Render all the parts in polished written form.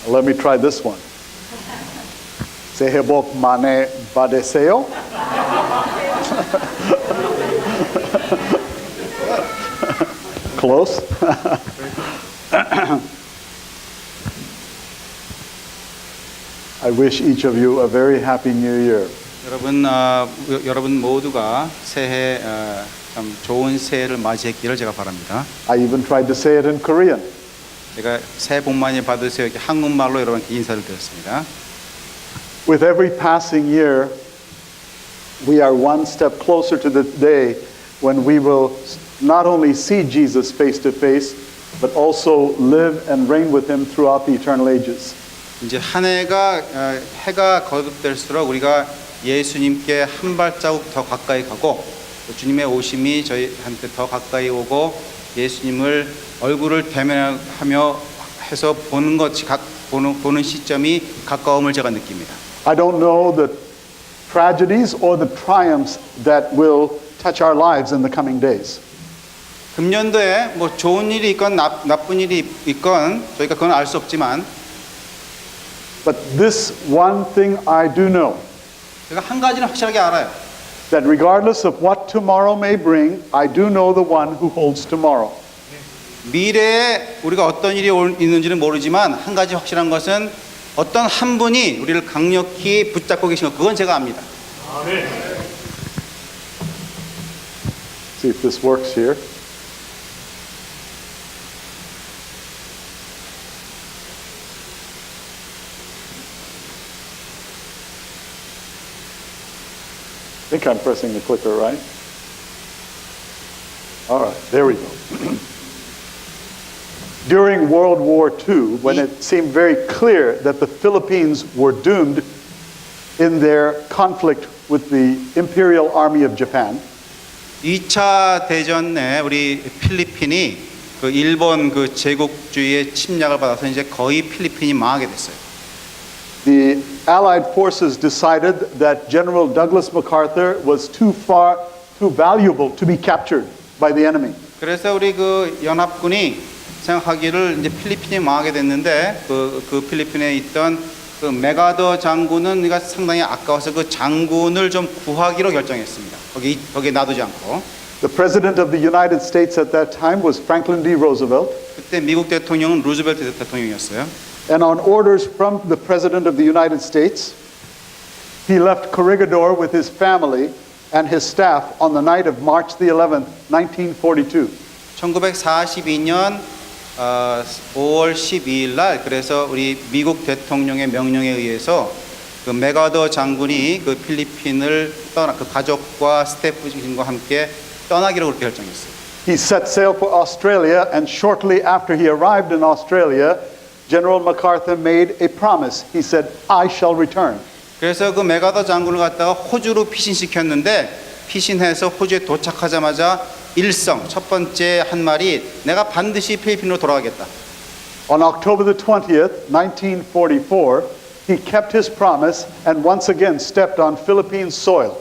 Let me try this one. 새해 복 많이 받으세요. Close. I wish each of you a very happy new year. 여러분 모두가 새해 참 좋은 새해를 맞이했기를 제가 바랍니다. I even tried to say it in Korean. 제가 새해 복 많이 받으세요 이렇게 한국말로 여러분께 인사를 드렸습니다. With every passing year, we are one step closer to the day when we will not only see Jesus face to face, but also live and reign with him throughout the eternal ages. 이제 한 해가 거듭될수록 우리가 예수님께 한 발자국 더 가까이 가고 또 주님의 오심이 저희한테 더 가까이 오고 예수님을 얼굴을 대면하며 해서 보는 시점이 가까움을 제가 느낍니다. I don't know the tragedies or the triumphs that will touch our lives in the coming days. 금년도에 뭐 좋은 일이 있건 나쁜 일이 있건 저희가 그건 알 수 없지만 But this one thing I do know, 제가 한 가지는 확실하게 알아요. that regardless of what tomorrow may bring, I do know the one who holds tomorrow. 미래에 우리가 어떤 일이 있는지는 모르지만 한 가지 확실한 것은 어떤 한 분이 우리를 강력히 붙잡고 계신 것 그건 제가 압니다. See if this works here. I think I'm pressing the clicker, right? All right, there we go. During World War II, when it seemed very clear that the Philippines were doomed in their conflict with the Imperial Army of Japan, 2차 대전에 우리 필리핀이 그 일본 그 제국주의의 침략을 받아서 이제 거의 필리핀이 망하게 됐어요. the Allied forces decided that General Douglas MacArthur was too valuable to be captured by the enemy. 그래서 우리 그 연합군이 생각하기를 이제 필리핀이 망하게 됐는데 그 필리핀에 있던 그 메가더 장군은 우리가 상당히 아까워서 그 장군을 좀 구하기로 결정했습니다. 거기에 놔두지 않고. The President of the United States at that time was Franklin D. Roosevelt. 그때 미국 대통령은 루즈벨트 대통령이었어요. And on orders from the President of the United States, he left Corregidor with his family and his staff on the night of March the 11th, 1942. 1942년 5월 12일 날 그래서 우리 미국 대통령의 명령에 의해서 그 메가더 장군이 그 필리핀을 그 가족과 스태프진과 함께 떠나기로 그렇게 결정했어요. He set sail for Australia, and shortly after he arrived in Australia, General MacArthur made a promise. He said, I shall return. 그래서 그 메가더 장군을 갖다가 호주로 피신시켰는데 피신해서 호주에 도착하자마자 일성 첫 번째 한 말이 내가 반드시 필리핀으로 돌아가겠다. On October the 20th, 1944, he kept his promise and once again stepped on Philippine soil.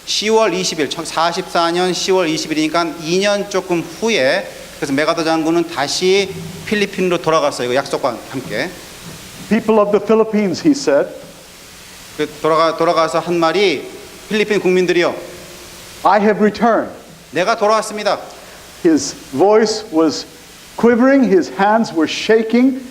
10월 20일, 1944년 10월 20일이니까 2년 조금 후에 그래서 메가더 장군은 다시 필리핀으로 돌아갔어요. 약속과 함께. People of the Philippines, he said, 돌아가서 한 말이 필리핀 국민들이요. I have returned. 내가 돌아왔습니다. His voice was quivering, his hands were shaking,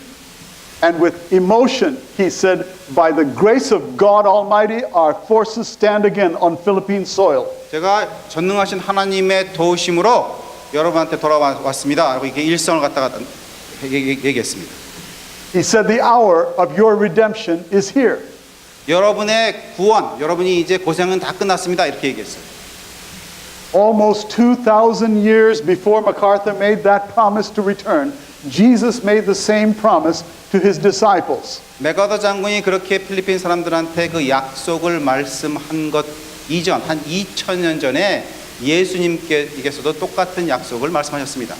and with emotion he said, by the grace of God Almighty, our forces stand again on Philippine soil. 제가 전능하신 하나님의 도우심으로 여러분한테 돌아왔습니다. 이렇게 일성을 갖다가 얘기했습니다. He said, the hour of your redemption is here. 여러분의 구원, 여러분이 이제 고생은 다 끝났습니다. 이렇게 얘기했어요. Almost 2,000 years before MacArthur made that promise to return, Jesus made the same promise to his disciples. 메가더 장군이 그렇게 필리핀 사람들한테 그 약속을 말씀한 것 이전 한 2000년 전에 예수님께서도 똑같은 약속을 말씀하셨습니다.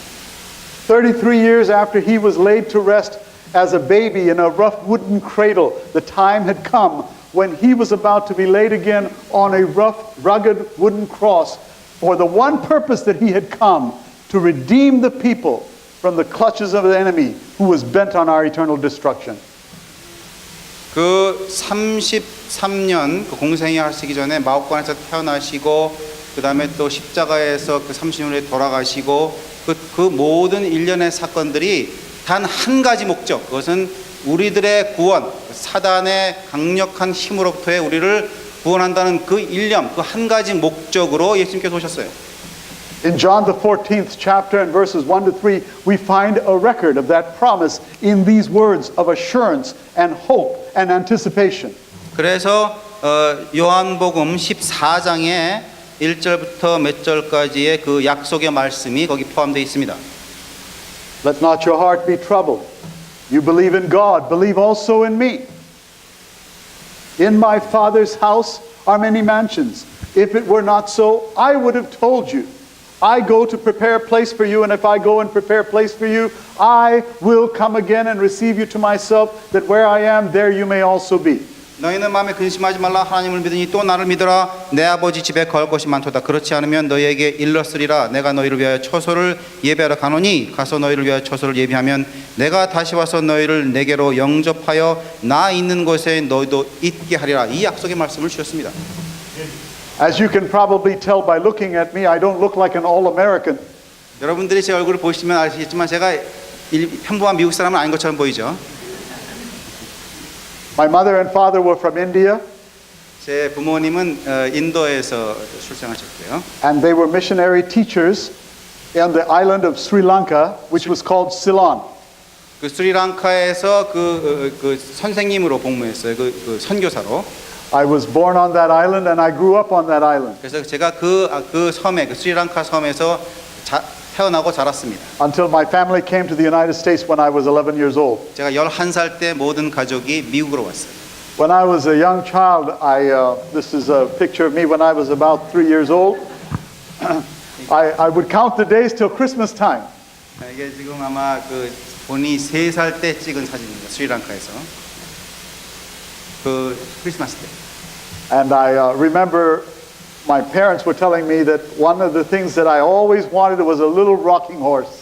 33 years after he was laid to rest as a baby in a rough wooden cradle, the time had come when he was about to be laid again on a rough, rugged wooden cross for the one purpose that he had come, to redeem the people from the clutches of the enemy who was bent on our eternal destruction. 그 33년 그 공생애 하시기 전에 마옥관에서 태어나시고 그 다음에 또 십자가에서 그 30년에 돌아가시고 그 모든 일련의 사건들이 단 한 가지 목적, 그것은 우리들의 구원, 사단의 강력한 힘으로부터의 우리를 구원한다는 그 일념, 그 한 가지 목적으로 예수님께서 오셨어요. In John the 14th chapter and verses 1 to 3, we find a record of that promise in these words of assurance and hope and anticipation. 그래서 요한복음 14장에 1절부터 몇 절까지의 그 약속의 말씀이 거기 포함되어 있습니다. Let not your heart be troubled. You believe in God, believe also in me. In my Father's house are many mansions. If it were not so, I would have told you. I go to prepare a place for you, and if I go and prepare a place for you, I will come again and receive you to myself, that where I am, there you may also be. 너희는 마음에 근심하지 말라. 하나님을 믿으니 또 나를 믿으라. 내 아버지 집에 거할 것이 많도다. 그렇지 않으면 너희에게 일렀으리라. 내가 너희를 위하여 처소를 예비하러 가노니 가서 너희를 위하여 처소를 예비하면 내가 다시 와서 너희를 내게로 영접하여 나 있는 곳에 너희도 있게 하리라. 이 약속의 말씀을 주셨습니다. As you can probably tell by looking at me, I don't look like an all-American. 여러분들이 제 얼굴을 보시면 아시겠지만 제가 평범한 미국 사람은 아닌 것처럼 보이죠. My mother and father were from India, 제 부모님은 인도에서 출생하셨고요. and they were missionary teachers on the island of Sri Lanka, which was called Ceylon. 그 스리랑카에서 그 선생님으로 복무했어요. 그 선교사로. I was born on that island and I grew up on that island 그래서 제가 그 섬에 그 스리랑카 섬에서 태어나고 자랐습니다. until my family came to the United States when I was 11 years old. 제가 11살 때 모든 가족이 미국으로 왔어요. When I was a young child, this is a picture of me when I was about 3 years old. I would count the days till Christmas time. 이게 지금 아마 그 본이 3살 때 찍은 사진입니다. 스리랑카에서 그 크리스마스 때. And I remember my parents were telling me that one of the things that I always wanted was a little rocking horse.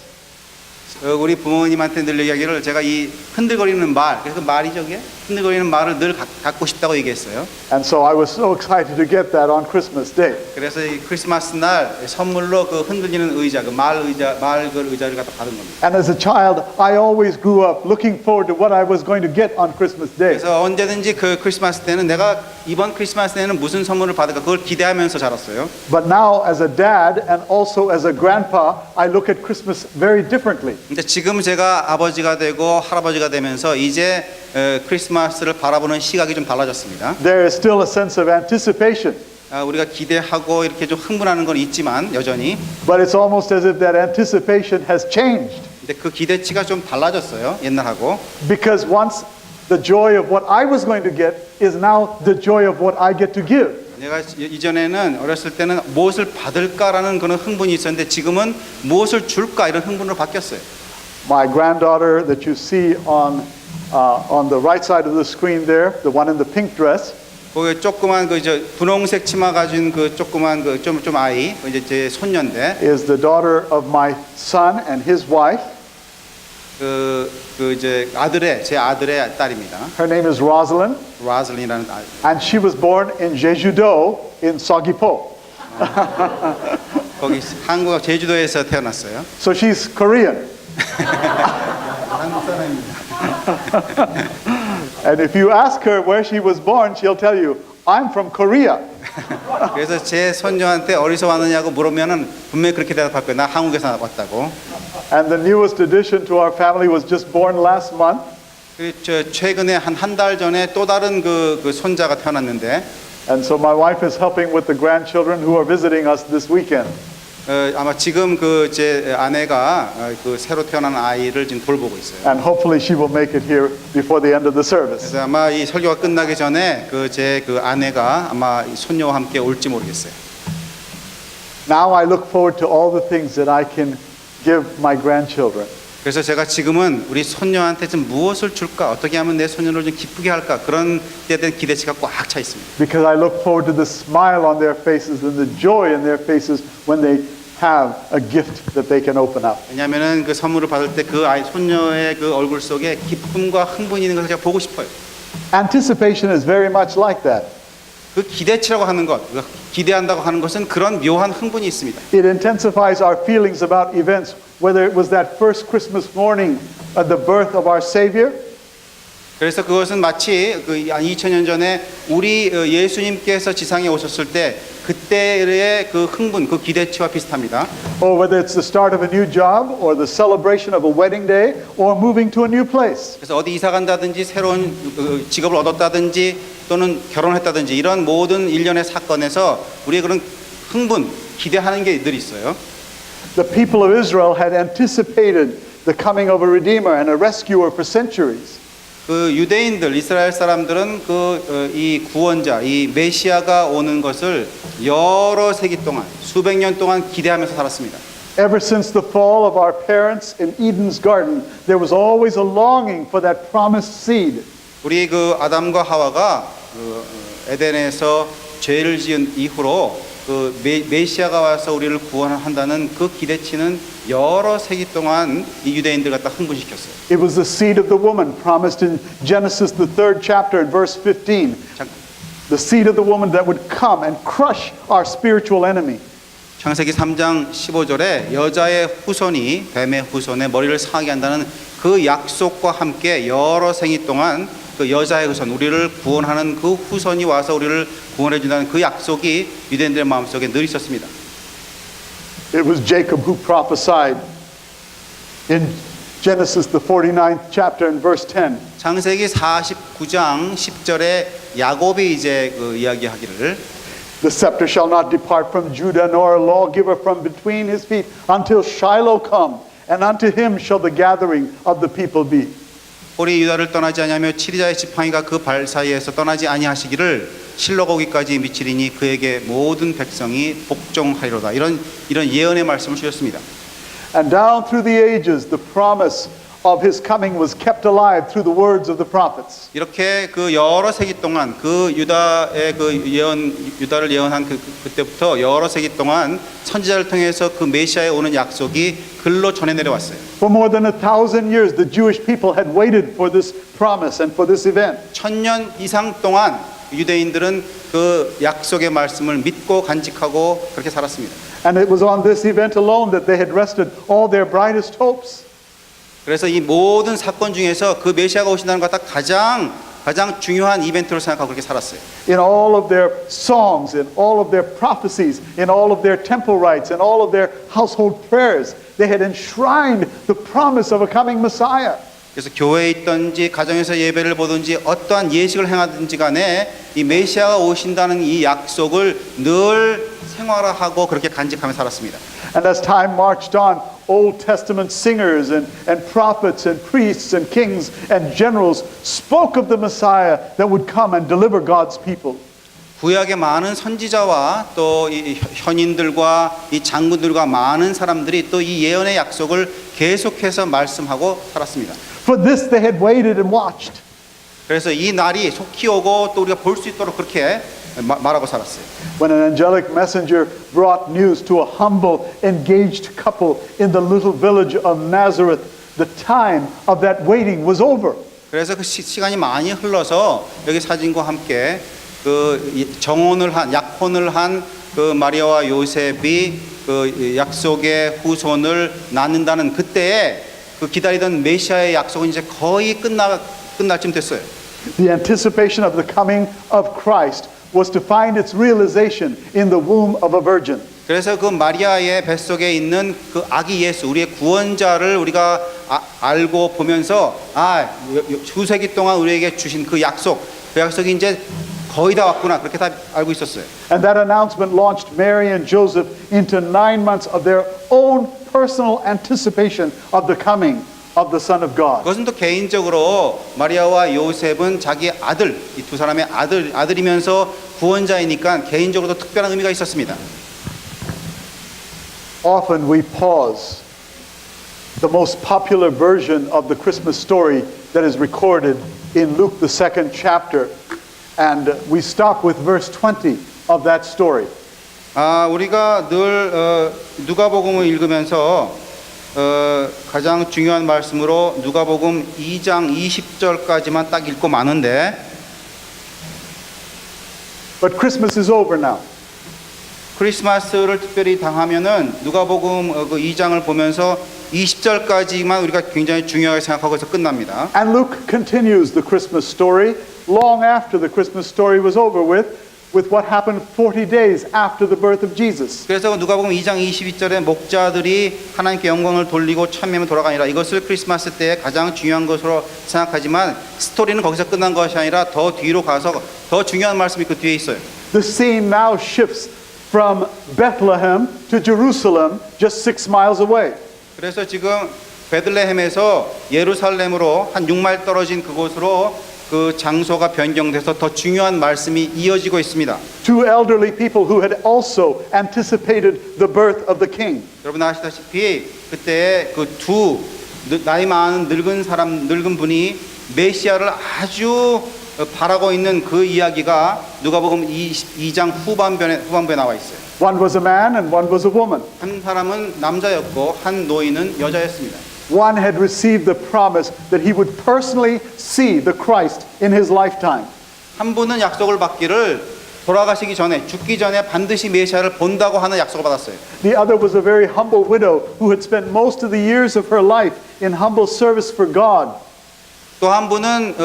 우리 부모님한테 늘 이야기를 제가 이 흔들거리는 말, 그래서 말이죠, 이게 흔들거리는 말을 늘 갖고 싶다고 얘기했어요. And so I was so excited to get that on Christmas Day. 그래서 이 크리스마스 날 선물로 그 흔들리는 의자, 그 말 의자를 갖다 받은 겁니다. And as a child, I always grew up looking forward to what I was going to get on Christmas Day. 그래서 언제든지 그 크리스마스 때는 내가 이번 크리스마스 때는 무슨 선물을 받을까 그걸 기대하면서 자랐어요. But now, as a dad and also as a grandpa, I look at Christmas very differently. 근데 지금 제가 아버지가 되고 할아버지가 되면서 이제 크리스마스를 바라보는 시각이 좀 달라졌습니다. There is still a sense of anticipation, 우리가 기대하고 이렇게 좀 흥분하는 건 있지만 여전히 but it's almost as if that anticipation has changed. 근데 그 기대치가 좀 달라졌어요. 옛날하고. Because once the joy of what I was going to get is now the joy of what I get to give. 내가 이전에는 어렸을 때는 무엇을 받을까라는 그런 흥분이 있었는데 지금은 무엇을 줄까 이런 흥분으로 바뀌었어요. My granddaughter that you see on the right side of the screen there, the one in the pink dress, 거기 조그만 그 분홍색 치마 가진 그 조그만 그 좀 아이 이제 제 손녀인데 is the daughter of my son and his wife. 그 이제 제 아들의 딸입니다. Her name is Rosalind, 라슬린이라는 아이. and she was born in Jeju-do in Seogwipo. 거기 한국 제주도에서 태어났어요. So she's Korean. 한국 사람입니다. And if you ask her where she was born, she'll tell you, I'm from Korea. 그래서 제 손녀한테 어디서 왔느냐고 물으면은 분명히 그렇게 대답할 거예요. 나 한국에서 왔다고. And the newest addition to our family was just born last month. 최근에 한 달 전에 또 다른 그 손자가 태어났는데 And so my wife is helping with the grandchildren who are visiting us this weekend. 아마 지금 그 제 아내가 그 새로 태어난 아이를 지금 돌보고 있어요. And hopefully she will make it here before the end of the service. 그래서 아마 이 설교가 끝나기 전에 제 아내가 아마 이 손녀와 함께 올지 모르겠어요. Now I look forward to all the things that I can give my grandchildren. 그래서 제가 지금은 우리 손녀한테 좀 무엇을 줄까, 어떻게 하면 내 손녀를 좀 기쁘게 할까 그런 데에 대한 기대치가 꽉 차 있습니다. Because I look forward to the smile on their faces and the joy in their faces when they have a gift that they can open up. 왜냐하면은 그 선물을 받을 때 그 아이 손녀의 그 얼굴 속에 기쁨과 흥분이 있는 것을 제가 보고 싶어요. Anticipation is very much like that. 그 기대치라고 하는 것, 기대한다고 하는 것은 그런 묘한 흥분이 있습니다. It intensifies our feelings about events, whether it was that first Christmas morning at the birth of our Savior, 그래서 그것은 마치 그 2000년 전에 우리 예수님께서 지상에 오셨을 때 그때의 그 흥분, 그 기대치와 비슷합니다. or whether it's the start of a new job, or the celebration of a wedding day, or moving to a new place. 그래서 어디 이사 간다든지 새로운 직업을 얻었다든지 또는 결혼했다든지 이런 모든 일련의 사건에서 우리의 그런 흥분, 기대하는 게 늘 있어요. The people of Israel had anticipated the coming of a Redeemer and a Rescuer for centuries. 그 유대인들, 이스라엘 사람들은 이 구원자, 이 메시아가 오는 것을 여러 세기 동안, 수백 년 동안 기대하면서 살았습니다. Ever since the fall of our parents in Eden's garden, there was always a longing for that promised seed. 우리 그 아담과 하와가 에덴에서 죄를 지은 이후로 그 메시아가 와서 우리를 구원한다는 그 기대치는 여러 세기 동안 이 유대인들 갖다 흥분시켰어요. It was the seed of the woman promised in Genesis, the 3rd chapter, in verse 15. The seed of the woman that would come and crush our spiritual enemy. 창세기 3장 15절에 여자의 후손이 뱀의 후손의 머리를 상하게 한다는 그 약속과 함께 여러 생이 동안 그 여자의 후손, 우리를 구원하는 그 후손이 와서 우리를 구원해 준다는 그 약속이 유대인들의 마음속에 늘 있었습니다. It was Jacob who prophesied in Genesis, the 49th chapter, in verse 10. 창세기 49장 10절에 야곱이 이제 그 이야기하기를 The scepter shall not depart from Judah, nor a lawgiver from between his feet, until Shiloh come, and unto him shall the gathering of the people be. 홀이 유다를 떠나지 아니하며 치리자의 지팡이가 그 발 사이에서 떠나지 아니하시기를 실로가 오기까지 미치리니 그에게 모든 백성이 복종하리로다. 이런 예언의 말씀을 주셨습니다. And down through the ages, the promise of his coming was kept alive through the words of the prophets. 이렇게 그 여러 세기 동안 그 유다의 그 유다를 예언한 그때부터 여러 세기 동안 선지자를 통해서 그 메시아에 오는 약속이 글로 전해 내려왔어요. For more than 1,000 years, the Jewish people had waited for this promise and for this event. 1000년 이상 동안 유대인들은 그 약속의 말씀을 믿고 간직하고 그렇게 살았습니다. And it was on this event alone that they had rested all their brightest hopes. 그래서 이 모든 사건 중에서 그 메시아가 오신다는 것 가장 중요한 이벤트로 생각하고 그렇게 살았어요. In all of their songs, in all of their prophecies, in all of their temple rites, in all of their household prayers, they had enshrined the promise of a coming Messiah. 그래서 교회에 있든지 가정에서 예배를 보든지 어떠한 예식을 행하든지 간에 이 메시아가 오신다는 이 약속을 늘 생활화하고 그렇게 간직하며 살았습니다. And as time marched on, Old Testament singers and prophets and priests and kings and generals spoke of the Messiah that would come and deliver God's people. 구약의 많은 선지자와 또 이 현인들과 이 장군들과 많은 사람들이 또 이 예언의 약속을 계속해서 말씀하고 살았습니다. For this they had waited and watched. 그래서 이 날이 속히 오고 또 우리가 볼 수 있도록 그렇게 말하고 살았어요. When an angelic messenger brought news to a humble, engaged couple in the little village of Nazareth, the time of that waiting was over. 그래서 그 시간이 많이 흘러서 여기 사진과 함께 그 약혼을 한 그 마리아와 요셉이 그 약속의 후손을 낳는다는 그때에 그 기다리던 메시아의 약속은 이제 거의 끝날 쯤 됐어요. The anticipation of the coming of Christ was to find its realization in the womb of a virgin. 그래서 그 마리아의 뱃속에 있는 그 아기 예수, 우리의 구원자를 우리가 알고 보면서 수세기 동안 우리에게 주신 그 약속이 이제 거의 다 왔구나 그렇게 다 알고 있었어요. And that announcement launched Mary and Joseph into 9 months of their own personal anticipation of the coming of the Son of God. 그것은 또 개인적으로 마리아와 요셉은 자기 아들, 이 두 사람의 아들이면서 구원자이니까 개인적으로도 특별한 의미가 있었습니다. Often we pause the most popular version of the Christmas story that is recorded in Luke the 2nd chapter, and we stop with verse 20 of that story. 우리가 늘 누가복음을 읽으면서 가장 중요한 말씀으로 누가복음 2장 20절까지만 딱 읽고 마는데 But Christmas is over now. 크리스마스를 특별히 당하면은 누가복음 그 2장을 보면서 20절까지만 우리가 굉장히 중요하게 생각하고 해서 끝납니다. And Luke continues the Christmas story long after the Christmas story was over with what happened 40 days after the birth of Jesus. 그래서 누가복음 2장 22절에 목자들이 하나님께 영광을 돌리고 참여하며 돌아가니라 이것을 크리스마스 때 가장 중요한 것으로 생각하지만 스토리는 거기서 끝난 것이 아니라 더 뒤로 가서 더 중요한 말씀이 그 뒤에 있어요. The scene now shifts from Bethlehem to Jerusalem, just 6 miles away. 그래서 지금 베들레헴에서 예루살렘으로 한 6마일 떨어진 그곳으로 그 장소가 변경돼서 더 중요한 말씀이 이어지고 있습니다. Two elderly people who had also anticipated the birth of the king. 여러분 아시다시피 그때 그 두 나이 많은 늙은 분이 메시아를 아주 바라고 있는 그 이야기가 누가복음 2장 후반부에 나와 있어요. One was a man and one was a woman. 한 사람은 남자였고 한 노인은 여자였습니다. One had received the promise that he would personally see the Christ in his lifetime. 한 분은 약속을 받기를 돌아가시기 전에 죽기 전에 반드시 메시아를 본다고 하는 약속을 받았어요. The other was a very humble widow who had spent most of the years of her life in humble service for God. 또 한 분은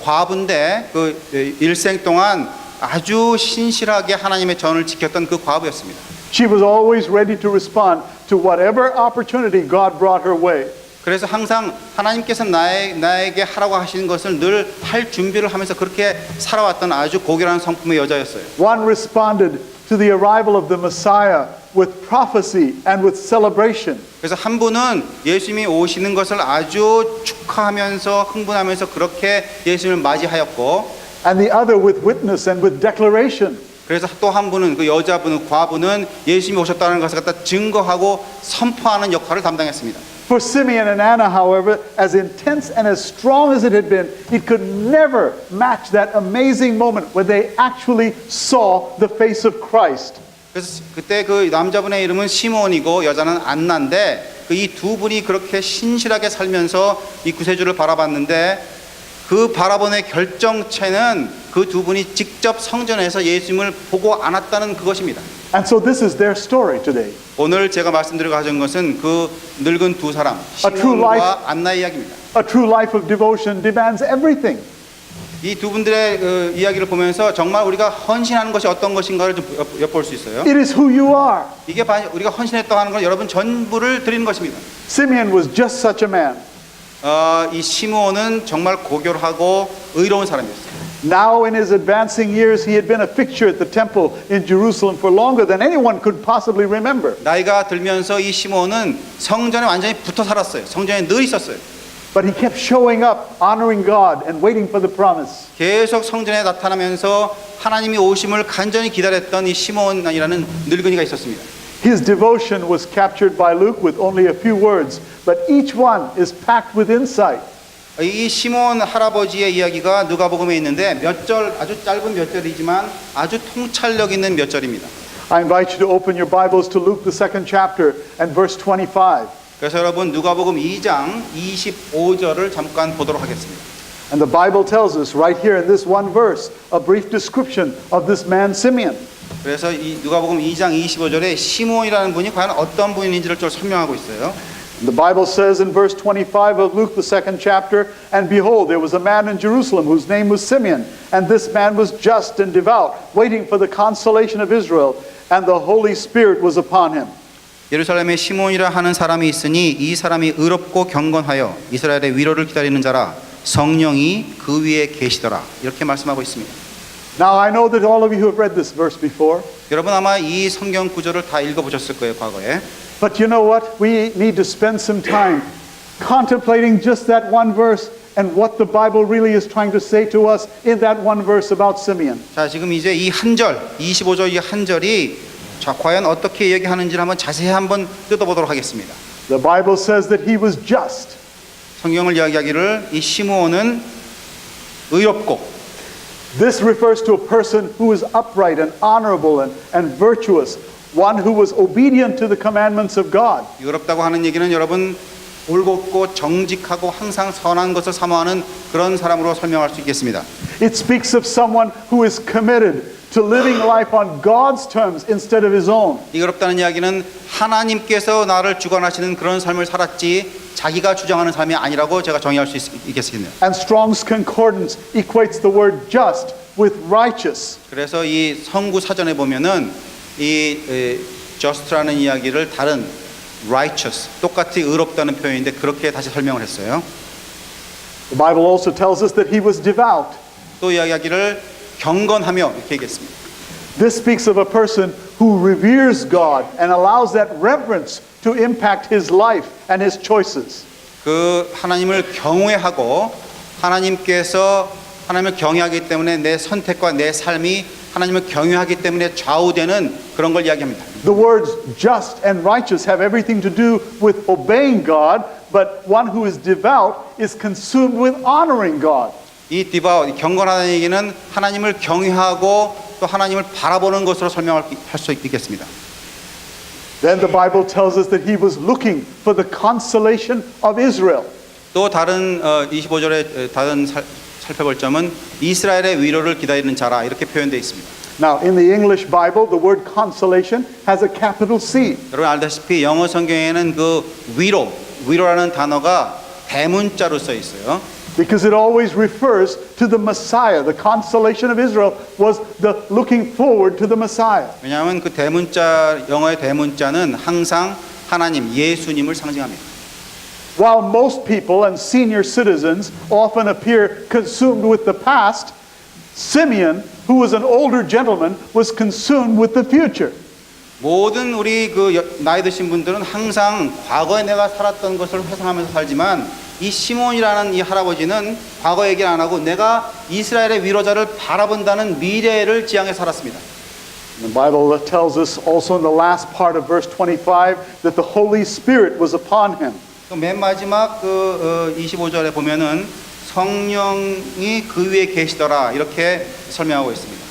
과부인데 그 일생 동안 아주 신실하게 하나님의 전을 지켰던 그 과부였습니다. She was always ready to respond to whatever opportunity God brought her way. 그래서 항상 하나님께서 나에게 하라고 하시는 것을 늘 할 준비를 하면서 그렇게 살아왔던 아주 고결한 성품의 여자였어요. One responded to the arrival of the Messiah with prophecy and with celebration. 그래서 한 분은 예수님이 오시는 것을 아주 축하하면서 흥분하면서 그렇게 예수님을 맞이하였고 And the other with witness and with declaration. 그래서 또 한 분은 그 여자분은 과부는 예수님이 오셨다는 것을 갖다 증거하고 선포하는 역할을 담당했습니다. For Simeon and Anna, however, as intense and as strong as it had been, it could never match that amazing moment when they actually saw the face of Christ. 그래서 그때 그 남자분의 이름은 시몬이고 여자는 안나인데 그 이 두 분이 그렇게 신실하게 살면서 이 구세주를 바라봤는데 그 바라본의 결정체는 그 두 분이 직접 성전에서 예수님을 보고 안았다는 그것입니다. And so this is their story today. 오늘 제가 말씀드리고 가진 것은 그 늙은 두 사람 true life. 시몬과 안나의 이야기입니다. A true life of devotion demands everything. 이 두 분들의 그 이야기를 보면서 정말 우리가 헌신하는 것이 어떤 것인가를 좀 엿볼 수 있어요. It is who you are. 이게 우리가 헌신했다고 하는 건 여러분 전부를 드리는 것입니다. Simeon was just such a man. 이 시므온은 정말 고결하고 의로운 사람이었어요. Now in his advancing years, he had been a fixture at the temple in Jerusalem for longer than anyone could possibly remember. 나이가 들면서 이 시므온은 성전에 완전히 붙어 살았어요. 성전에 늘 있었어요. But he kept showing up, honoring God and waiting for the promise. 계속 성전에 나타나면서 하나님이 오심을 간절히 기다렸던 이 시므온이라는 늙은이가 있었습니다. His devotion was captured by Luke with only a few words, but each one is packed with insight. 이 시몬 할아버지의 이야기가 누가복음에 있는데 몇 절, 아주 짧은 몇 절이지만 아주 통찰력 있는 몇 절입니다. I invite you to open your Bibles to Luke the second chapter and verse 25. 그래서 여러분 누가복음 2장 25절을 잠깐 보도록 하겠습니다. And the Bible tells us right here in this one verse a brief description of this man Simeon. 그래서 이 누가복음 2장 25절에 시몬이라는 분이 과연 어떤 분인지를 좀 설명하고 있어요. The Bible says in verse 25 of Luke, the second chapter, And behold, there was a man in Jerusalem whose name was Simeon, and this man was just and devout, waiting for the consolation of Israel, and the Holy Spirit was upon him. 예루살렘에 시몬이라 하는 사람이 있으니 이 사람이 의롭고 경건하여 이스라엘의 위로를 기다리는 자라 성령이 그 위에 계시더라. 이렇게 말씀하고 있습니다. Now I know that all of you have read this verse before. 여러분 아마 이 성경 구절을 다 읽어보셨을 거예요, 과거에. But you know what? We need to spend some time contemplating just that one verse and what the Bible really is trying to say to us in that one verse about Simeon. 자, 지금 이제 이 한 절, 25절 이 한 절이 자, 과연 어떻게 얘기하는지를 한번 자세히 한번 뜯어보도록 하겠습니다. The Bible says that he was just. 성경을 이야기하기를 이 시므온은 의롭고 This refers to a person who is upright and honorable and virtuous, one who was obedient to the commandments of God. 의롭다고 하는 얘기는 여러분 올곧고 정직하고 항상 선한 것을 사모하는 그런 사람으로 설명할 수 있겠습니다. It speaks of someone who is committed to living life on God's terms instead of his own. 이 의롭다는 이야기는 하나님께서 나를 주관하시는 그런 삶을 살았지 자기가 주장하는 삶이 아니라고 제가 정의할 수 있겠습니다. And Strong's Concordance equates the word just with righteous. 그래서 이 성구 사전에 보면은 이 just라는 이야기를 다른 righteous 똑같이 의롭다는 표현인데 그렇게 다시 설명을 했어요. The Bible also tells us that he was devout. 또 이야기를 경건하며 이렇게 얘기했습니다. This speaks of a person who reveres God and allows that reverence to impact his life and his choices. 그 하나님을 경외하고 하나님께서 하나님을 경외하기 때문에 내 선택과 내 삶이 하나님을 경외하기 때문에 좌우되는 그런 걸 이야기합니다. The words just and righteous have everything to do with obeying God, but one who is devout is consumed with honoring God. 이 디바웃, 경건하다는 얘기는 하나님을 경외하고 또 하나님을 바라보는 것으로 설명할 수 있겠습니다. Then the Bible tells us that he was looking for the consolation of Israel. 또 다른 25절에 다른 살펴볼 점은 이스라엘의 위로를 기다리는 자라 이렇게 표현되어 있습니다. Now, in the English Bible, the word consolation has a capital C. 여러분 알다시피 영어 성경에는 그 위로라는 단어가 대문자로 써 있어요. Because it always refers to the Messiah. The consolation of Israel was the looking forward to the Messiah. 왜냐하면 그 대문자 영어의 대문자는 항상 하나님 예수님을 상징합니다. While most people and senior citizens often appear consumed with the past, Simeon, who was an older gentleman, was consumed with the future. 모든 우리 그 나이 드신 분들은 항상 과거에 내가 살았던 것을 회상하면서 살지만 이 시몬이라는 이 할아버지는 과거 얘기를 안 하고 내가 이스라엘의 위로자를 바라본다는 미래를 지향해 살았습니다. The Bible tells us also in the last part of verse 25 that the Holy Spirit was upon him. 맨 마지막 그 25절에 보면은 성령이 그 위에 계시더라 이렇게 설명하고 있습니다.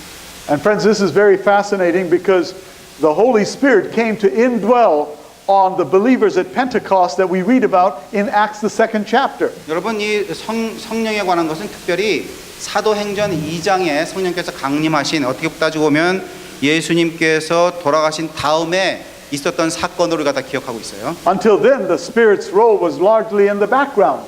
And friends, this is very fascinating because the Holy Spirit came to indwell on the believers at Pentecost that we read about in Acts the 2nd chapter. 여러분 이 성령에 관한 것은 특별히 사도행전 2장에 성령께서 강림하신 어떻게 따지고 보면 예수님께서 돌아가신 다음에 있었던 사건으로 우리가 다 기억하고 있어요. Until then, the Spirit's role was largely in the background.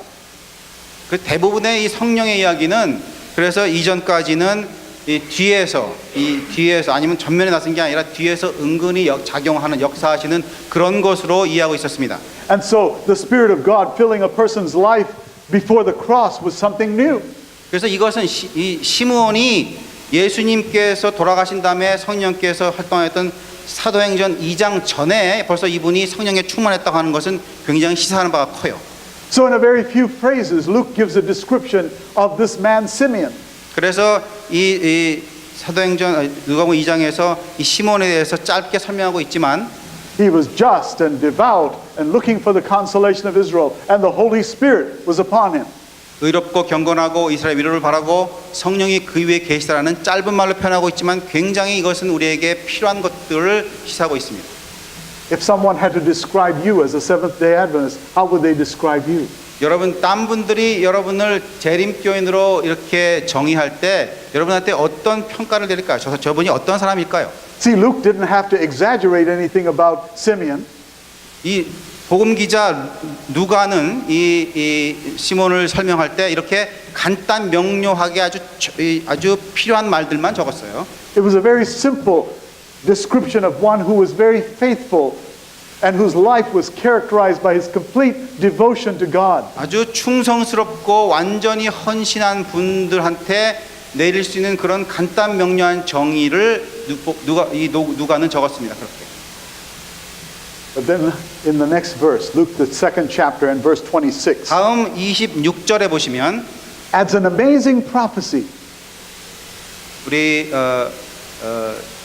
그 대부분의 이 성령의 이야기는 그래서 이전까지는 이 뒤에서 아니면 전면에 나선 게 아니라 뒤에서 은근히 작용하는 역사하시는 그런 것으로 이해하고 있었습니다. And so the Spirit of God filling a person's life before the cross was something new. 그래서 이것은 이 시므온이 예수님께서 돌아가신 다음에 성령께서 활동했던 사도행전 2장 전에 벌써 이분이 성령에 충만했다고 하는 것은 굉장히 시사하는 바가 커요. So in a very few phrases, Luke gives a description of this man Simeon. 그래서 이 사도행전 누가복음 2장에서 이 시몬에 대해서 짧게 설명하고 있지만 He was just and devout and looking for the consolation of Israel, and the Holy Spirit was upon him. 의롭고 경건하고 이스라엘 위로를 바라고 성령이 그 위에 계시다라는 짧은 말로 표현하고 있지만 굉장히 이것은 우리에게 필요한 것들을 시사하고 있습니다. If someone had to describe you as a Seventh-day Adventist, how would they describe you? 여러분 딴 분들이 여러분을 재림교인으로 이렇게 정의할 때 여러분한테 어떤 평가를 내릴까요? 저분이 어떤 사람일까요? See, Luke didn't have to exaggerate anything about Simeon. 이 복음 기자 누가는 이 시몬을 설명할 때 이렇게 간단 명료하게 아주 필요한 말들만 적었어요. It was a very simple description of one who was very faithful and whose life was characterized by his complete devotion to God. 아주 충성스럽고 완전히 헌신한 분들한테 내릴 수 있는 그런 간단 명료한 정의를 누가는 적었습니다. 그렇게. But then in the next verse, Luke the 2nd chapter and verse 26, 다음 26절에 보시면 adds an amazing prophecy. 우리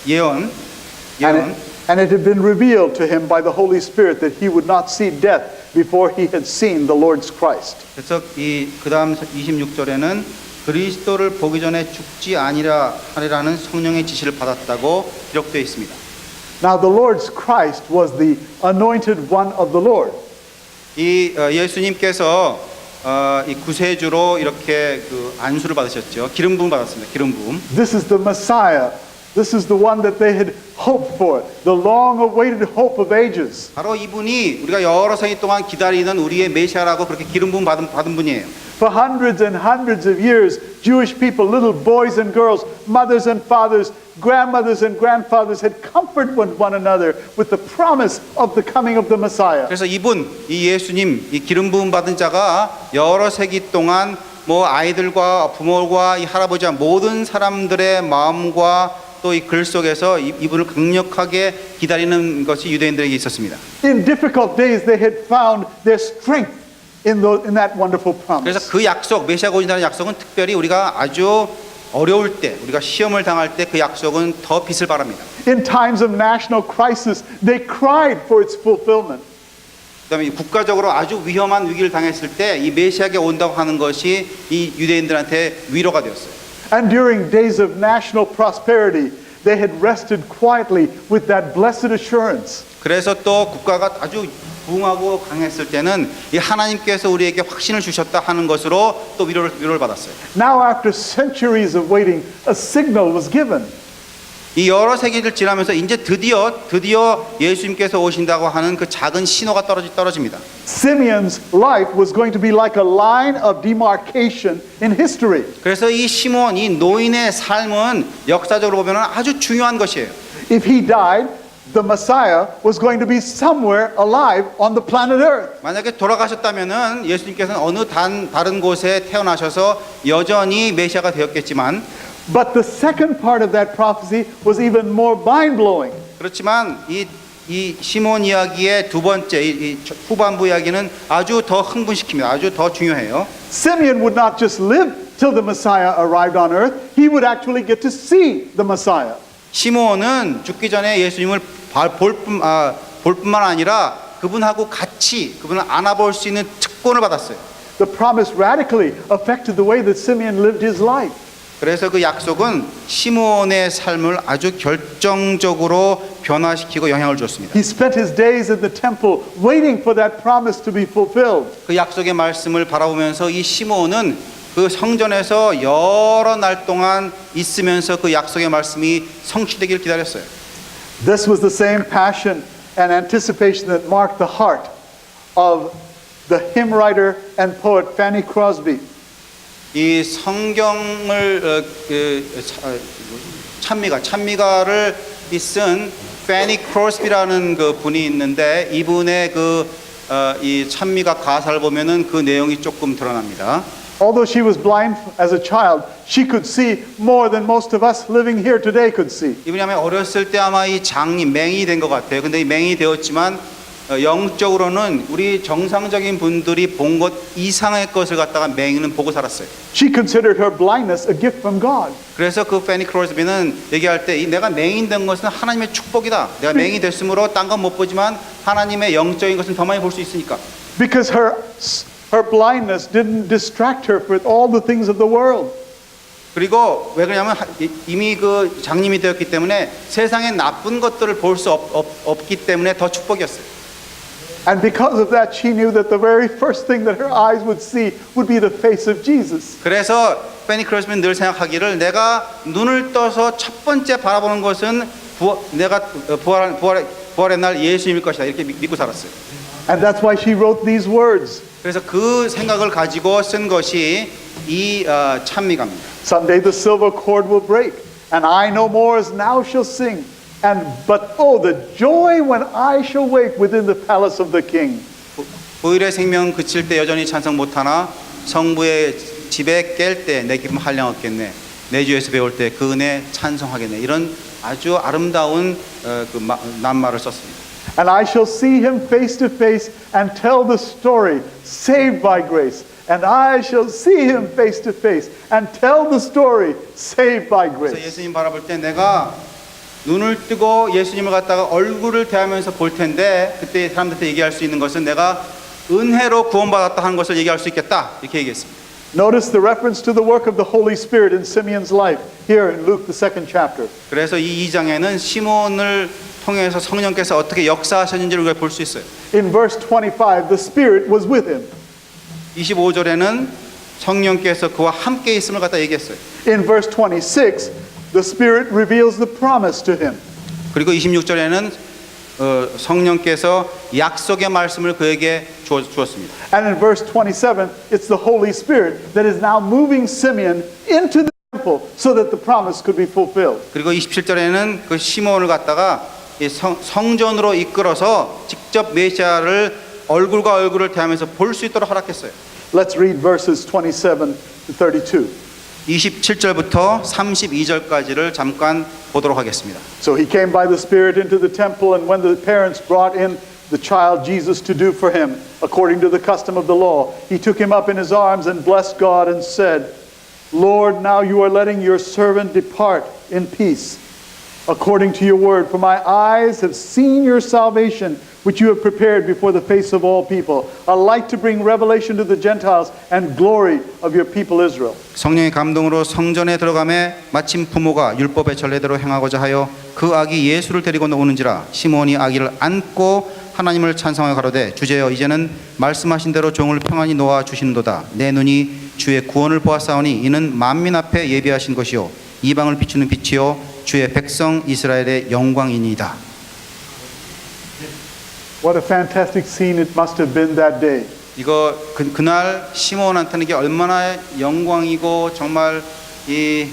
예언 And it had been revealed to him by the Holy Spirit that he would not see death before he had seen the Lord's Christ. 그래서 그 다음 26절에는 그리스도를 보기 전에 죽지 아니라 하리라는 성령의 지시를 받았다고 기록되어 있습니다. Now the Lord's Christ was the anointed one of the Lord. 이 예수님께서 이 구세주로 이렇게 그 안수를 받으셨죠. 기름 부음 받았습니다. 기름 부음. This is the Messiah. This is the one that they had hoped for, the long-awaited hope of ages. 바로 이분이 우리가 여러 세기 동안 기다리는 우리의 메시아라고 그렇게 기름 부음 받은 분이에요. For hundreds and hundreds of years, Jewish people, little boys and girls, mothers and fathers, grandmothers and grandfathers had comforted one another with the promise of the coming of the Messiah. 그래서 이 예수님, 이 기름 부음 받은 자가 여러 세기 동안 뭐 아이들과 부모와 이 할아버지와 모든 사람들의 마음과 또 이 글 속에서 이분을 강력하게 기다리는 것이 유대인들에게 있었습니다. In difficult days, they had found their strength in that wonderful promise. 그래서 그 약속, 메시아가 오신다는 약속은 특별히 우리가 아주 어려울 때, 우리가 시험을 당할 때 그 약속은 더 빛을 발합니다. In times of national crisis, they cried for its fulfillment. 그다음에 국가적으로 아주 위험한 위기를 당했을 때 이 메시아가 온다고 하는 것이 이 유대인들한테 위로가 되었어요. And during days of national prosperity, they had rested quietly with that blessed assurance. 그래서 또 국가가 아주 부흥하고 강했을 때는 이 하나님께서 우리에게 확신을 주셨다 하는 것으로 또 위로를 받았어요. Now, after centuries of waiting, a signal was given. 이 여러 세기를 지나면서 이제 드디어 예수님께서 오신다고 하는 그 작은 신호가 떨어집니다. Simeon's life was going to be like a line of demarcation in history. 그래서 이 시몬, 이 노인의 삶은 역사적으로 보면 아주 중요한 것이에요. If he died, the Messiah was going to be somewhere alive on the planet Earth. 만약에 돌아가셨다면은 예수님께서는 어느 다른 곳에 태어나셔서 여전히 메시아가 되었겠지만, But the second part of that prophecy was even more mind-blowing. 그렇지만 이 시몬 이야기의 두 번째 이 후반부 이야기는 아주 더 흥분시킵니다. 아주 더 중요해요. Simeon would not just live till the Messiah arrived on earth. He would actually get to see the Messiah. 시몬은 죽기 전에 예수님을 볼 뿐만 아니라 그분하고 같이 그분을 안아볼 수 있는 특권을 받았어요. The promise radically affected the way that Simeon lived his life. 그래서 그 약속은 시몬의 삶을 아주 결정적으로 변화시키고 영향을 줬습니다. He spent his days in the temple waiting for that promise to be fulfilled. 그 약속의 말씀을 바라보면서 이 시몬은 그 성전에서 여러 날 동안 있으면서 그 약속의 말씀이 성취되기를 기다렸어요. This was the same passion and anticipation that marked the heart of the hymn writer and poet Fanny Crosby. 이 성경을 찬미가를 쓴 페니 크로스비라는 그 분이 있는데 이분의 이 찬미가 가사를 보면은 그 내용이 조금 드러납니다. Although she was blind as a child, she could see more than most of us living here today could see. 이분이 아마 어렸을 때 아마 이 맹인이 된 것 같아요. 근데 이 맹인이 되었지만 영적으로는 우리 정상적인 분들이 본 것 이상의 것을 갖다가 맹인은 보고 살았어요. She considered her blindness a gift from God. 그래서 그 페니 크로스비는 얘기할 때 내가 맹인 된 것은 하나님의 축복이다. 내가 맹인이 됐으므로 딴 건 못 보지만 하나님의 영적인 것은 더 많이 볼 수 있으니까. Because her blindness didn't distract her with all the things of the world. 그리고 왜 그러냐면 이미 그 장님이 되었기 때문에 세상의 나쁜 것들을 볼 수 없기 때문에 더 축복이었어요. And because of that, she knew that the very first thing that her eyes would see would be the face of Jesus. 그래서 페니 크로스비는 늘 생각하기를 내가 눈을 떠서 첫 번째 바라보는 것은 내가 부활의 날 예수님일 것이다 이렇게 믿고 살았어요. And that's why she wrote these words. 그래서 그 생각을 가지고 쓴 것이 이 찬미가입니다. Someday the silver cord will break, and I no more as now shall sing. But oh, the joy when I shall wake within the palace of the King. 보일의 생명 그칠 때 여전히 찬송 못하나 성부의 집에 깰 때 내 기쁨 한량 없겠네. 내 주에서 배울 때 그 은혜 찬송하겠네. 이런 아주 아름다운 낱말을 썼습니다. And I shall see him face to face and tell the story, saved by grace. And I shall see him face to face and tell the story, saved by 그래서 grace. 예수님 바라볼 때 내가 눈을 뜨고 예수님을 갖다가 얼굴을 대하면서 볼 텐데 그때 사람들한테 얘기할 수 있는 것은 내가 은혜로 구원받았다 하는 것을 얘기할 수 있겠다 이렇게 얘기했습니다. Notice the reference to the work of the Holy Spirit in Simeon's life here in Luke, the second chapter. 그래서 이 2장에는 시몬을 통해서 성령께서 어떻게 역사하셨는지를 우리가 볼 수 있어요. In verse 25, the Spirit was with him. 25절에는 성령께서 그와 함께 있음을 갖다 얘기했어요. In verse 26, the Spirit reveals the promise to him. 그리고 26절에는 성령께서 약속의 말씀을 그에게 주었습니다. And in verse 27, it's the Holy Spirit that is now moving Simeon into the temple so that the promise could be fulfilled. 그리고 27절에는 그 시몬을 갖다가 이 성전으로 이끌어서 직접 메시아를 얼굴과 얼굴을 대하면서 볼 수 있도록 허락했어요. Let's read verses 27 to 32. 27절부터 32절까지를 잠깐 보도록 하겠습니다. So he came by the Spirit into the temple, and when the parents brought in the child Jesus to do for him, according to the custom of the law, he took him up in his arms and blessed God and said, Lord, now you are letting your servant depart in peace, according to your word. For my eyes have seen your salvation, which you have prepared before the face of all people, a light to bring revelation to the Gentiles and glory of your people Israel. 성령의 감동으로 성전에 들어가매 마침 부모가 율법의 전례대로 행하고자 하여 그 아기 예수를 데리고 오는지라 시몬이 아기를 안고 하나님을 찬송하여 가로되 주제여 이제는 말씀하신 대로 종을 평안히 놓아 주시는도다. 내 눈이 주의 구원을 보았사오니 이는 만민 앞에 예비하신 것이요 이방을 비추는 빛이요 주의 백성 이스라엘의 영광이니이다. What a fantastic scene it must have been that day. 이거 그날 시몬한테는 이게 얼마나 영광이고 정말 이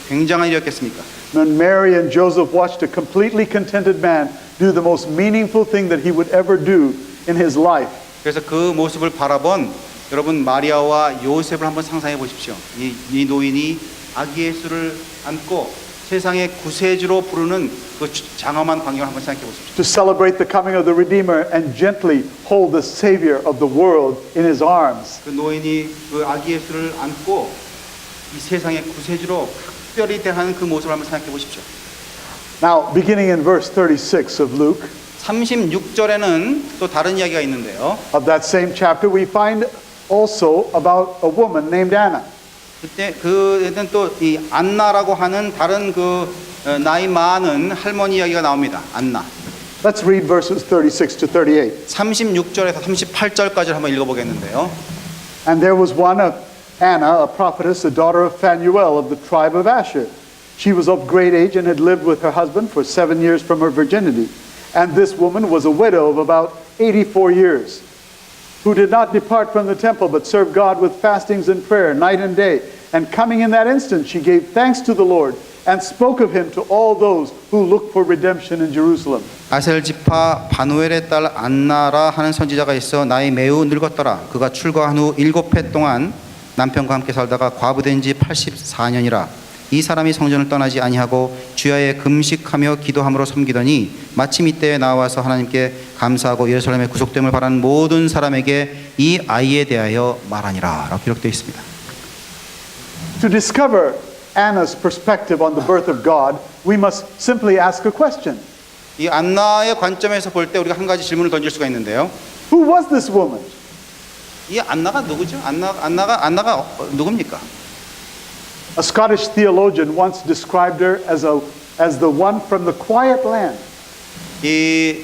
굉장한 일이었겠습니까? When Mary and Joseph watched a completely contented man do the most meaningful thing that he would ever do in his life. 그래서 그 모습을 바라본 여러분 마리아와 요셉을 한번 상상해 보십시오. 이 노인이 아기 예수를 안고 세상의 구세주로 부르는 그 장엄한 광경을 한번 생각해 보십시오. To celebrate the coming of the Redeemer and gently hold the Savior of the world in his arms. 그 노인이 그 아기 예수를 안고 이 세상의 구세주로 특별히 대하는 그 모습을 한번 생각해 보십시오. Now, beginning in verse 36 of Luke, 36절에는 또 다른 이야기가 있는데요. of that same chapter, we find also about a woman named Anna. 그때 그는 또 이 안나라고 하는 다른 그 나이 많은 할머니 이야기가 나옵니다. 안나. Let's read verses 36 to 38. 36절에서 38절까지를 한번 읽어보겠는데요. And there was one, Anna, a prophetess, a daughter of Phanuel of the tribe of Asher. She was of great age and had lived with her husband for 7 years from her virginity. And this woman was a widow of about 84 years, who did not depart from the temple, but served God with fastings and prayer night and day. And coming in that instant, she gave thanks to the Lord and spoke of him to all those who looked for redemption in Jerusalem. 아셀 지파 바누엘의 딸 안나라 하는 선지자가 있어 나이 매우 늙었더라. 그가 출가한 후 7해 동안 남편과 함께 살다가 과부된 지 84년이라. 이 사람이 성전을 떠나지 아니하고 주야에 금식하며 기도함으로 섬기더니 마침 이때에 나와서 하나님께 감사하고 예루살렘의 구속됨을 바라는 모든 사람에게 이 아이에 대하여 말하니라 라고 기록되어 있습니다. To discover Anna's perspective on the birth of God, we must simply ask a question. 이 안나의 관점에서 볼 때 우리가 한 가지 질문을 던질 수가 있는데요. Who was this woman? 이 안나가 누구죠? 안나가 누굽니까? A Scottish theologian once described her as the one from the quiet land. 이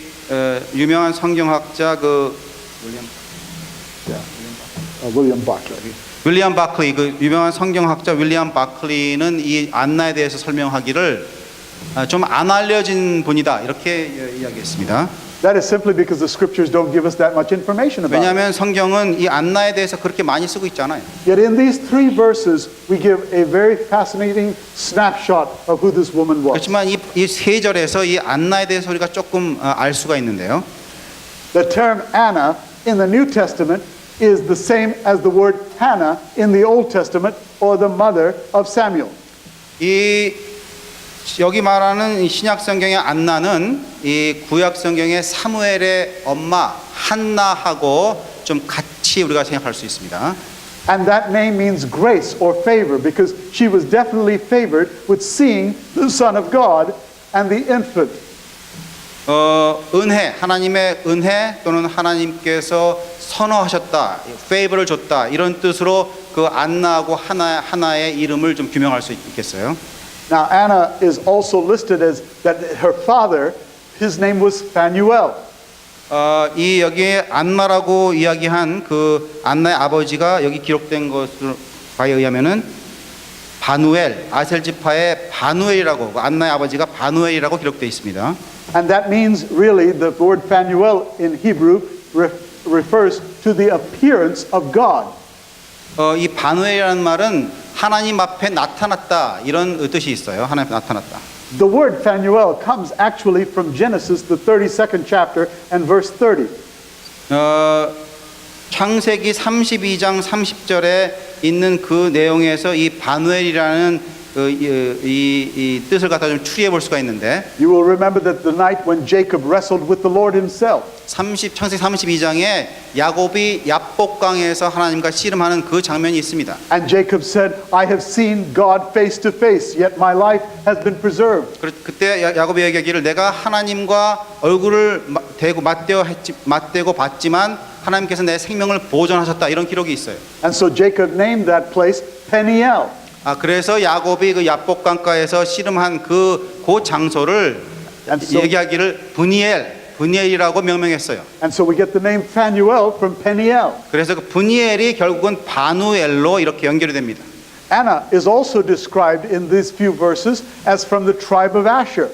유명한 성경학자 그 William Barclay. 윌리엄 바클리 그 유명한 성경학자 윌리엄 바클리는 이 안나에 대해서 설명하기를 좀 안 알려진 분이다 이렇게 이야기했습니다. That is simply because the scriptures don't give us that much information about it. 왜냐하면 성경은 이 안나에 대해서 그렇게 많이 쓰고 있잖아요. Yet in these 3 verses, we give a very fascinating snapshot of who this woman was. 그렇지만 이 세 절에서 이 안나에 대해서 우리가 조금 알 수가 있는데요. The term Anna in the New Testament is the same as the word Hannah in the Old Testament, or the mother of Samuel. 이 여기 말하는 이 신약 성경의 안나는 이 구약 성경의 사무엘의 엄마 한나하고 좀 같이 우리가 생각할 수 있습니다. And that name means grace or favor, because she was definitely favored with seeing the Son of God and the infant. 은혜, 하나님의 은혜 또는 하나님께서 선호하셨다, 페이버를 줬다 이런 뜻으로 그 안나하고 하나의 이름을 좀 규명할 수 있겠어요? Now, Anna is also listed as that her father, his name was Phanuel. 이 여기에 안나라고 이야기한 그 안나의 아버지가 여기 기록된 것에 의하면은 바누엘, 아셀 지파의 바누엘이라고, 안나의 아버지가 바누엘이라고 기록되어 있습니다. And that means really the word Phanuel in Hebrew refers to the appearance of God. 이 바누엘이라는 말은 하나님 앞에 나타났다 이런 뜻이 있어요. 하나님 앞에 나타났다. The word Phanuel comes actually from Genesis, the 32nd chapter and verse 30. 창세기 32장 30절에 있는 그 내용에서 이 바누엘이라는 이 뜻을 갖다 좀 추리해 볼 수가 있는데 You will remember that the night when Jacob wrestled with the Lord himself. 창세기 32장에 야곱이 야복강에서 하나님과 씨름하는 그 장면이 있습니다. And Jacob said, I have seen God face to face, yet my life has been preserved. 그때 야곱이 얘기하기를 내가 하나님과 얼굴을 맞대고 봤지만 하나님께서 내 생명을 보존하셨다 이런 기록이 있어요. And so Jacob named that place Peniel. 그래서 야곱이 그 야복강가에서 씨름한 그 장소를 얘기하기를 브니엘이라고 명명했어요. And so we get the name Phanuel from Peniel. 그래서 그 브니엘이 결국은 바누엘로 이렇게 연결이 됩니다. Anna is also described in these few verses as from the tribe of Asher.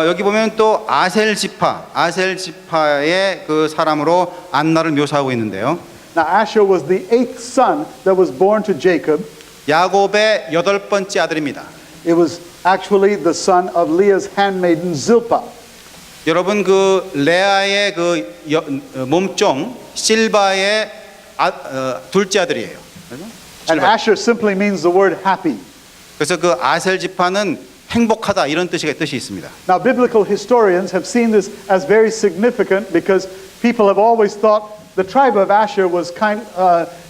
여기 보면 또 아셀 지파의 그 사람으로 안나를 묘사하고 있는데요. Now Asher was the 8th son that was born to Jacob. 야곱의 8번째 아들입니다. It was actually the son of Leah's handmaiden Zilpah. 여러분 그 레아의 그 몸종 실바의 둘째 아들이에요. And Asher simply means the word happy. 그래서 그 아셀 지파는 행복하다 이런 뜻이 있습니다. Now biblical historians have seen this as very significant because people have always thought the tribe of Asher was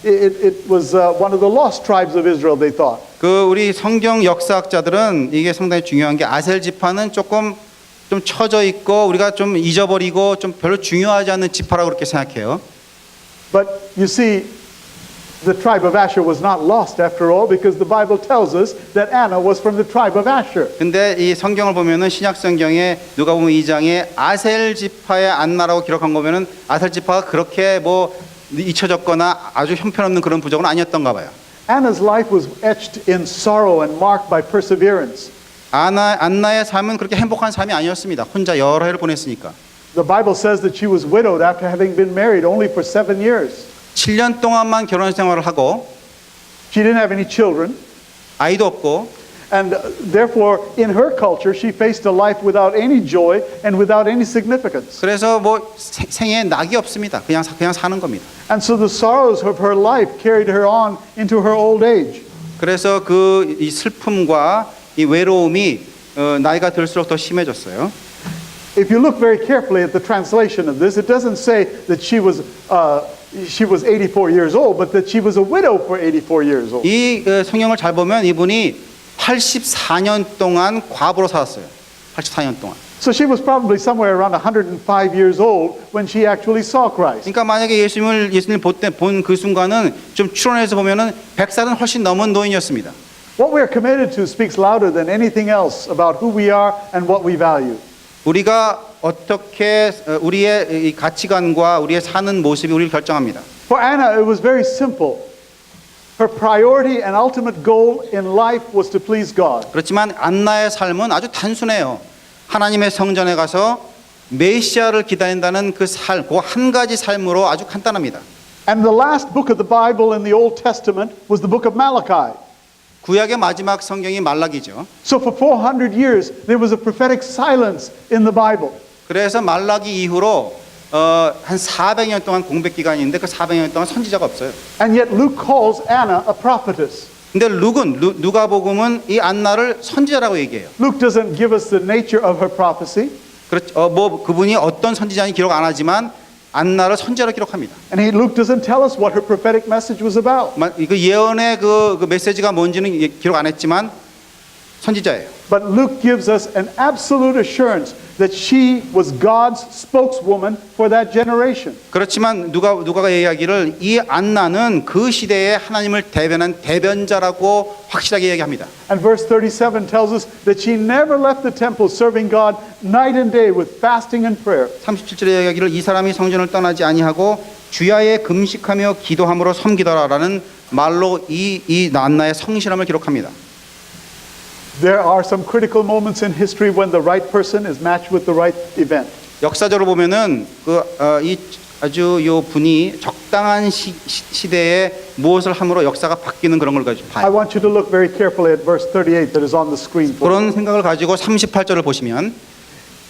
it was one of the lost tribes of Israel, they thought. 그 우리 성경 역사학자들은 이게 상당히 중요한 게 아셀 지파는 조금 좀 처져 있고 우리가 좀 잊어버리고 좀 별로 중요하지 않는 지파라고 그렇게 생각해요. But you see, the tribe of Asher was not lost after all because the Bible tells us that Anna was from the tribe of Asher. 근데 이 성경을 보면은 신약 성경에 누가복음 2장에 아셀 지파의 안나라고 기록한 거 보면은 아셀 지파가 그렇게 뭐 잊혀졌거나 아주 형편없는 그런 부족은 아니었던가 봐요. Anna's life was etched in sorrow and marked by perseverance. 안나의 삶은 그렇게 행복한 삶이 아니었습니다. 혼자 여러 해를 보냈으니까. The Bible says that she was widowed after having been married only for 7 years. 7년 동안만 결혼 생활을 하고 She didn't have any children. 아이도 없고 And therefore, in her culture, she faced a life without any joy and without any significance. 그래서 뭐 생에 낙이 없습니다. 그냥 사는 겁니다. And so the sorrows of her life carried her on into her old age. 그래서 그 이 슬픔과 이 외로움이 나이가 들수록 더 심해졌어요. If you look very carefully at the translation of this, it doesn't say that she was 84 years old, but that she was a widow for 84 years old. 이 성경을 잘 보면 이분이 84년 동안 과부로 살았어요. 84년 동안. So she was probably somewhere around 105 years old when she actually saw Christ. 그러니까 만약에 예수님을 본 그 순간은 좀 추론해서 보면은 100살은 훨씬 넘은 노인이었습니다. What we are committed to speaks louder than anything else about who we are and what we value. 우리가 어떻게 우리의 이 가치관과 우리의 사는 모습이 우리를 결정합니다. For Anna, it was very simple. Her priority and ultimate goal in life was to please God. 그렇지만 안나의 삶은 아주 단순해요. 하나님의 성전에 가서 메시아를 기다린다는 그 삶, 그 한 가지 삶으로 아주 간단합니다. And the last book of the Bible in the Old Testament was the book of Malachi. 구약의 마지막 성경이 말라기죠. So for 400 years there was a prophetic silence in the Bible. 그래서 말라기 이후로 한 400년 동안 공백 기간인데 그 400년 동안 선지자가 없어요. And yet Luke calls Anna a prophetess. 근데 누가복음은 이 안나를 선지자라고 얘기해요. Luke doesn't give us the nature of her prophecy. 뭐 그분이 어떤 선지자인지 기록 안 하지만 안나를 선지자로 기록합니다. And Luke doesn't tell us what her prophetic message was about. 그 예언의 그 메시지가 뭔지는 기록 안 했지만 선지자예요. But Luke gives us an absolute assurance that she was God's spokeswoman for that generation. 그렇지만 누가가 이야기를 이 안나는 그 시대에 하나님을 대변한 대변자라고 확실하게 얘기합니다. And verse 37 tells us that she never left the temple serving God night and day with fasting and prayer. 37절의 이야기를 이 사람이 성전을 떠나지 아니하고 주야에 금식하며 기도함으로 섬기더라라는 말로 이 안나의 성실함을 기록합니다. There are some critical moments in history when the right person is matched with the right event. 역사적으로 보면은 이 아주 요 분이 적당한 시대에 무엇을 함으로 역사가 바뀌는 그런 걸 가지고 I 봐요. want you to look very carefully at verse 38 that is on the screen. for you. 그런 생각을 가지고 38절을 보시면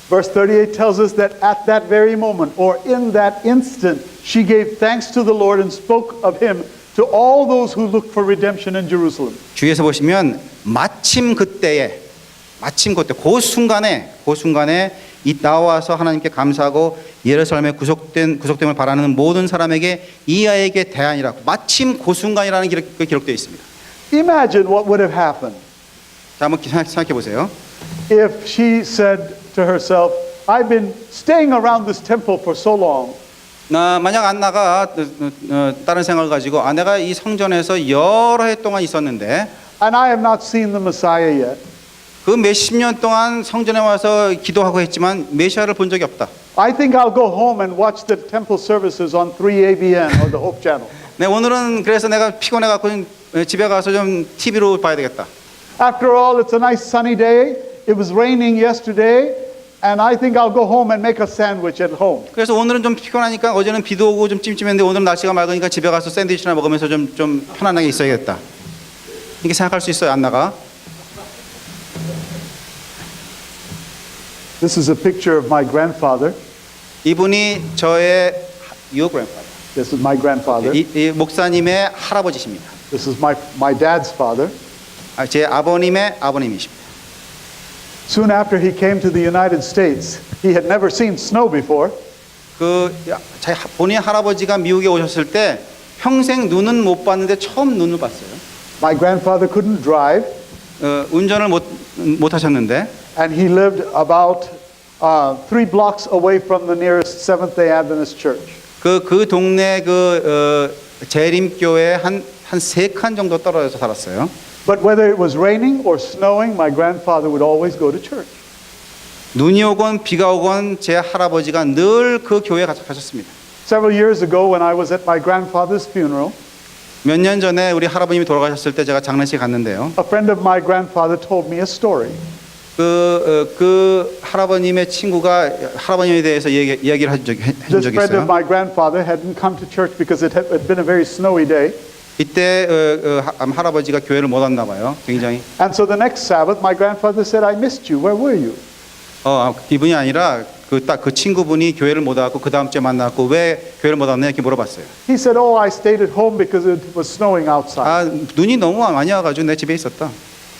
Verse 38 tells us that at that very moment or in that instant she gave thanks to the Lord and spoke of him to all those who looked for redemption in Jerusalem. 주위에서 보시면 마침 그때 그 순간에 이 나와서 하나님께 감사하고 예루살렘에 구속됨을 바라는 모든 사람에게 이 아이에게 대안이라고 마침 그 순간이라는 기록되어 있습니다. Imagine what would have happened 자, 한번 생각해 보세요. if she said to herself, I've been staying around this temple for so long. 만약 안나가 다른 생각을 가지고 내가 이 성전에서 여러 해 동안 있었는데 And I have not seen the Messiah yet. 그 몇십 년 동안 성전에 와서 기도하고 했지만 메시아를 본 적이 없다. I think I'll go home and watch the temple services on 3ABN or the Hope Channel. 네, 오늘은 그래서 내가 피곤해 갖고 집에 가서 좀 TV로 봐야 되겠다. After all, it's a nice sunny day. It was raining yesterday, and I think I'll go home and make a sandwich at home. 그래서 오늘은 좀 피곤하니까 어제는 비도 오고 좀 찜찜했는데 오늘은 날씨가 맑으니까 집에 가서 샌드위치나 먹으면서 좀 편안하게 있어야겠다. 이렇게 생각할 수 있어요, 안나가. This is a picture of my grandfather. 이분이 저의 your grandfather. This is my grandfather. 이 목사님의 할아버지십니다. This is my dad's father. 제 아버님의 아버님이십니다. Soon after he came to the United States, he had never seen snow before. 제 본인 할아버지가 미국에 오셨을 때 평생 눈은 못 봤는데 처음 눈을 봤어요. My grandfather couldn't drive, 운전을 못 하셨는데 and he lived about 3 blocks away from the nearest Seventh-day Adventist church. 그 동네 재림교회 한 3칸 정도 떨어져서 살았어요. But whether it was raining or snowing, my grandfather would always go to church. 눈이 오건 비가 오건 제 할아버지가 늘 그 교회에 가셨습니다. Several years ago, when I was at my grandfather's funeral, 몇 년 전에 우리 할아버님이 돌아가셨을 때 제가 장례식 갔는데요. a friend of my grandfather told me a story. 그 할아버님의 친구가 할아버님에 대해서 이야기를 한 적이 This friend 있어요. of my grandfather hadn't come to church because it had been a very snowy day. 이때 할아버지가 교회를 못 왔나 봐요. 굉장히. And so the next Sabbath, my grandfather said, I missed you. Where were you? 이분이 아니라 그 친구분이 교회를 못 왔고 그 다음 주에 만났고 왜 교회를 못 왔냐 이렇게 물어봤어요. He said, oh, I stayed at home because it was snowing outside. 눈이 너무 많이 와가지고 내 집에 있었다.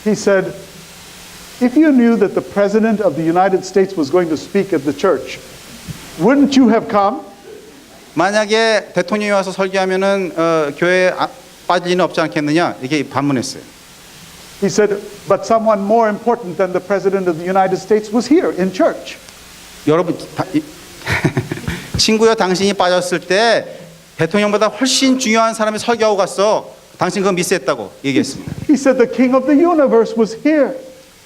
He said, if you knew that the President of the United States was going to speak at the church, wouldn't you have come? 만약에 대통령이 와서 설교하면은 교회에 빠질 리는 없지 않겠느냐 이렇게 반문했어요. He said, but someone more important than the President of the United States was here in church. 여러분 친구여 당신이 빠졌을 때 대통령보다 훨씬 중요한 사람이 설교하고 갔어. 당신 그거 미스했다고 얘기했습니다. He said the King of the universe was here.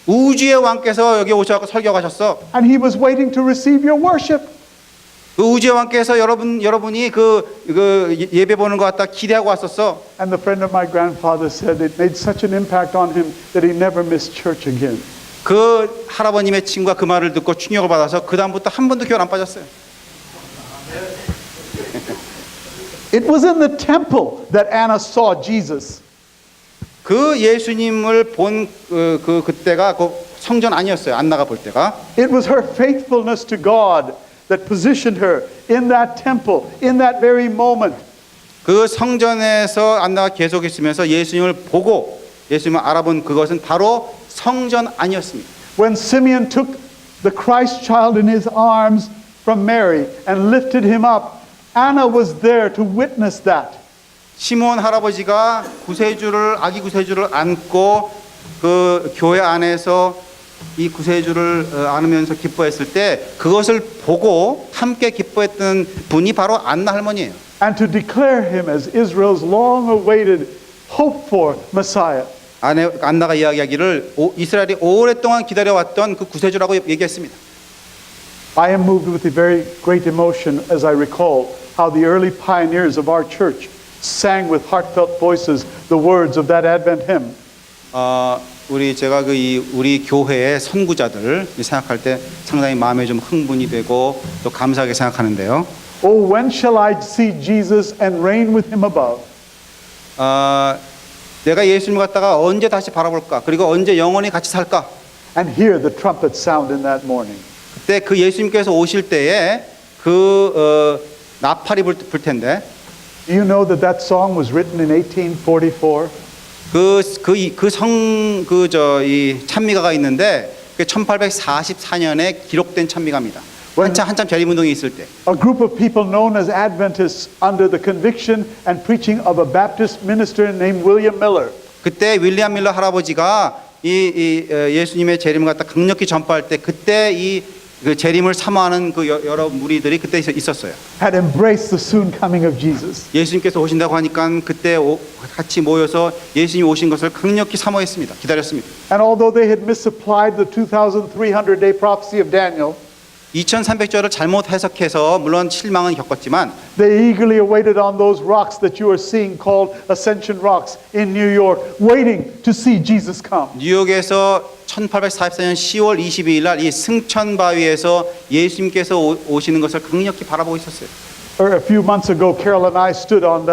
우주의 왕께서 여기 오셔서 설교하셨어. And he was waiting to receive your worship. 그 우주의 왕께서 여러분이 그 예배 보는 것 같다 기대하고 왔었어. And the friend of my grandfather said it made such an impact on him that he never missed church again. 그 할아버님의 친구가 그 말을 듣고 충격을 받아서 그 다음부터 한 번도 교회 안 빠졌어요. It was in the temple that Anna saw Jesus. 그 예수님을 본 그때가 그 성전 아니었어요. 안나가 볼 때가. It was her faithfulness to God that positioned her in that temple, in that very moment. 그 성전에서 안나가 계속 있으면서 예수님을 보고 예수님을 알아본 그것은 바로 성전 아니었습니다. When Simeon took the Christ child in his arms from Mary and lifted him up, Anna was there to witness that. 시몬 할아버지가 아기 구세주를 안고 그 교회 안에서 이 구세주를 안으면서 기뻐했을 때 그것을 보고 함께 기뻐했던 분이 바로 안나 할머니예요. And to declare him as Israel's long-awaited, hoped-for Messiah. 안나가 이야기하기를 이스라엘이 오랫동안 기다려왔던 그 구세주라고 얘기했습니다. I am moved with a very great emotion as I recall how the early pioneers of our church sang with heartfelt voices the words of that Advent hymn. 제가 우리 교회의 선구자들 생각할 때 상당히 마음에 좀 흥분이 되고 또 감사하게 생각하는데요. Oh, when shall I see Jesus and reign with him above? 내가 예수님을 갖다가 언제 다시 바라볼까? 그리고 언제 영원히 같이 살까? And hear the trumpet sound in that morning. 그때 그 예수님께서 오실 때에 나팔이 불 텐데. Do you know that that song was written in 1844? 이 찬미가가 있는데 그 1844년에 기록된 찬미가입니다. 한참 재림운동이 있을 때. A group of people known as Adventists under the conviction and preaching of a Baptist minister named William Miller. 그때 윌리엄 밀러 할아버지가 예수님의 재림을 갖다 강력히 전파할 때 그때 그 재림을 사모하는 그 여러 무리들이 그때 있었어요. Had embraced the soon coming of Jesus. 예수님께서 오신다고 하니까 그때 같이 모여서 예수님 오신 것을 강력히 사모했습니다. 기다렸습니다. And although they had misapplied the 2,300-day prophecy of Daniel, 2300절을 잘못 해석해서 물론 실망은 겪었지만 they eagerly awaited on those rocks that you are seeing called Ascension Rocks in New York, waiting to see Jesus come. 뉴욕에서 1844년 10월 22일 날 이 승천 바위에서 예수님께서 오시는 것을 강력히 바라보고 있었어요. A few months ago, Carol and I stood on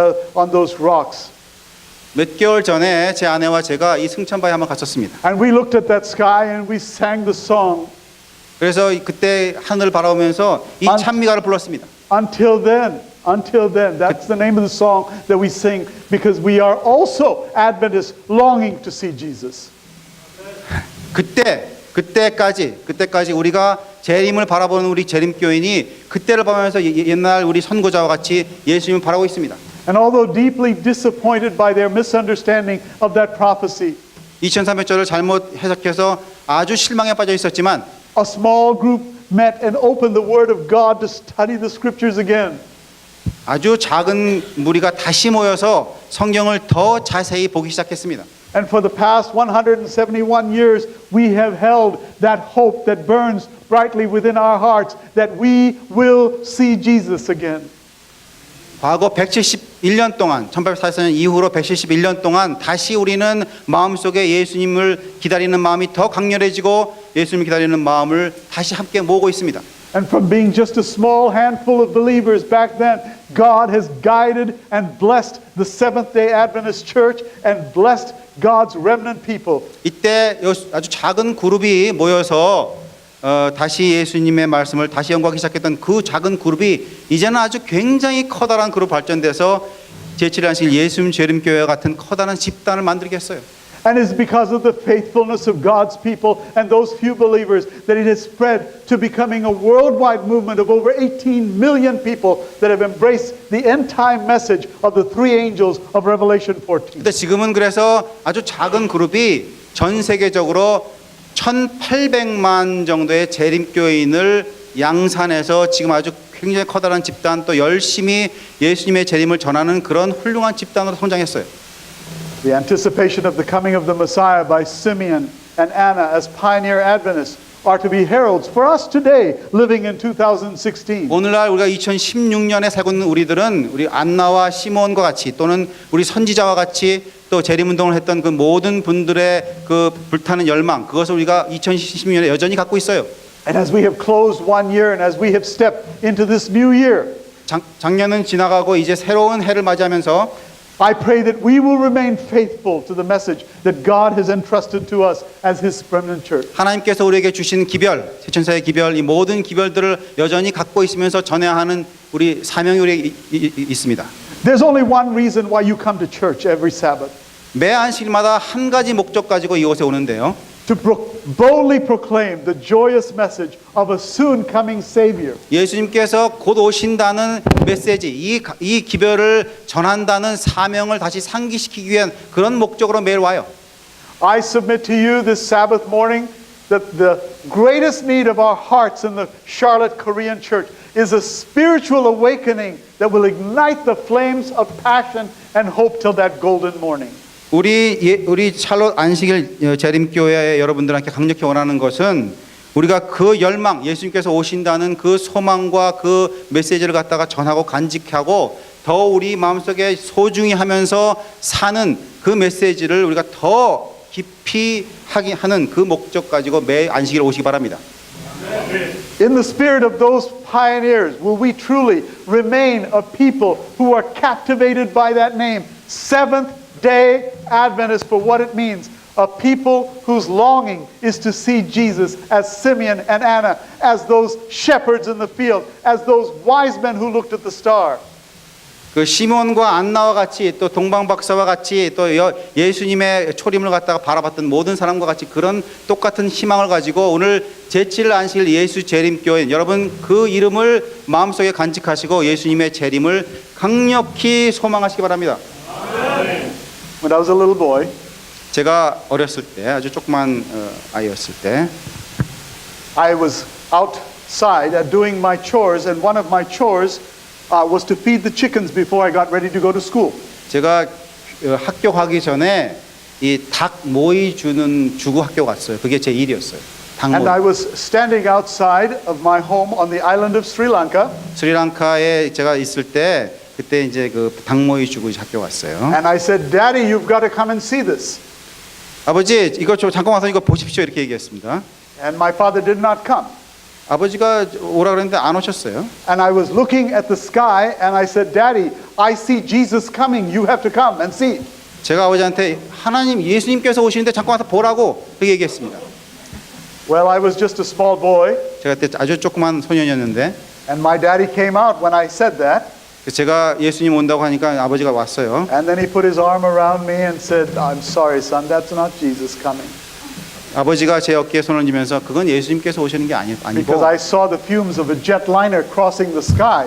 those rocks. 몇 개월 전에 제 아내와 제가 이 승천 바위 한번 갔었습니다. And we looked at that sky and we sang the song. 그래서 그때 하늘을 바라보면서 이 찬미가를 불렀습니다. Until then, that's the name of the song that we sing because we are also Adventists longing to see Jesus. 그때까지 우리가 재림을 바라보는 우리 재림교인이 그때를 보면서 옛날 우리 선구자와 같이 예수님을 바라보고 있습니다. And although deeply disappointed by their misunderstanding of that prophecy, 2300절을 잘못 해석해서 아주 실망에 빠져 있었지만 a small group met and opened the Word of God to study the Scriptures again. 아주 작은 무리가 다시 모여서 성경을 더 자세히 보기 시작했습니다. And for the past 171 years, we have held that hope that burns brightly within our hearts that we will see Jesus again. 과거 171년 동안 1844년 이후로 171년 동안 다시 우리는 마음속에 예수님을 기다리는 마음이 더 강렬해지고 예수님을 기다리는 마음을 다시 함께 모으고 있습니다. And from being just a small handful of believers back then, God has guided and blessed the Seventh-day Adventist Church and blessed God's remnant people. 이때 아주 작은 그룹이 모여서 다시 예수님의 말씀을 다시 연구하기 시작했던 그 작은 그룹이 이제는 아주 굉장히 커다란 그룹 발전돼서 제7일 예수님 재림교회 같은 커다란 집단을 만들겠어요. And it's because of the faithfulness of God's people and those few believers that it has spread to becoming a worldwide movement of over 18 million people that have embraced the end-time message of the three angels of Revelation 14. 근데 지금은 그래서 아주 작은 그룹이 전 세계적으로 1800만 정도의 재림교인을 양산해서 지금 아주 굉장히 커다란 집단 또 열심히 예수님의 재림을 전하는 그런 훌륭한 집단으로 성장했어요. The anticipation of the coming of the Messiah by Simeon and Anna as pioneer Adventists are to be heralds for us today living in 2016. 오늘날 우리가 2016년에 살고 있는 우리들은 우리 안나와 시몬과 같이 또는 우리 선지자와 같이 또 재림운동을 했던 그 모든 분들의 그 불타는 열망 그것을 우리가 2016년에 여전히 갖고 있어요. And as we have closed one year and as we have stepped into this new year, 작년은 지나가고 이제 새로운 해를 맞이하면서 I pray that we will remain faithful to the message that God has entrusted to us as His remnant church. 하나님께서 우리에게 주신 기별, 세천사의 기별, 이 모든 기별들을 여전히 갖고 있으면서 전해야 하는 우리 사명이 우리에게 있습니다. There's only one reason why you come to church every Sabbath. 매 안식일마다 한 가지 목적 가지고 이곳에 오는데요. To boldly proclaim the joyous message of a soon coming Savior. 예수님께서 곧 오신다는 메시지, 이 기별을 전한다는 사명을 다시 상기시키기 위한 그런 목적으로 매일 와요. I submit to you this Sabbath morning that the greatest need of our hearts in the Charlotte Korean church is a spiritual awakening that will ignite the flames of passion and hope till that golden morning. 우리 샬롯 안식일 재림교회 여러분들한테 강력히 원하는 것은 우리가 그 열망, 예수님께서 오신다는 그 소망과 그 메시지를 갖다가 전하고 간직하고 더 우리 마음속에 소중히 하면서 사는 그 메시지를 우리가 더 깊이 하는 그 목적 가지고 매 안식일 오시기 바랍니다. In the spirit of those pioneers, will we truly remain a people who are captivated by that name, Seventh-day Adventists, for what it means, a people whose longing is to see Jesus as Simeon and Anna, as those shepherds in the field, as those wise men who looked at the star. 그 시몬과 안나와 같이 또 동방박사와 같이 또 예수님의 초림을 갖다가 바라봤던 모든 사람과 같이 그런 똑같은 희망을 가지고 오늘 제7일 안식일 예수 재림교회 여러분 그 이름을 마음속에 간직하시고 예수님의 재림을 강력히 소망하시기 바랍니다. When I was a little boy, 제가 어렸을 때 아주 조그만 아이였을 때 I was outside doing my chores, and one of my chores was to feed the chickens before I got ready to go to school. 제가 학교 가기 전에 이 닭 모이 주고 학교 갔어요. 그게 제 일이었어요. 닭 And I 모이. was standing outside of my home on the island of Sri Lanka, 스리랑카에 제가 있을 때 그때 이제 그 닭 모이 주고 이제 학교 갔어요. and I said, "Daddy, you've got to come and see this." 아버지 이거 좀 잠깐 와서 이거 보십시오 이렇게 얘기했습니다. And my father did not come. 아버지가 오라 그랬는데 안 오셨어요. And I was looking at the sky, and I said, "Daddy, I see Jesus coming. You have to come and see." 제가 아버지한테 하나님 예수님께서 오시는데 잠깐 와서 보라고 그렇게 얘기했습니다. Well, I was just a small boy, 제가 그때 아주 조그만 소년이었는데 and my daddy came out when I said that, 제가 예수님 온다고 하니까 아버지가 왔어요. and then he put his arm around me and said, "I'm sorry, son, that's not Jesus coming." 아버지가 제 어깨에 손을 쥐면서 그건 예수님께서 오시는 게 Because 아니고 I saw the fumes of a jetliner crossing the sky.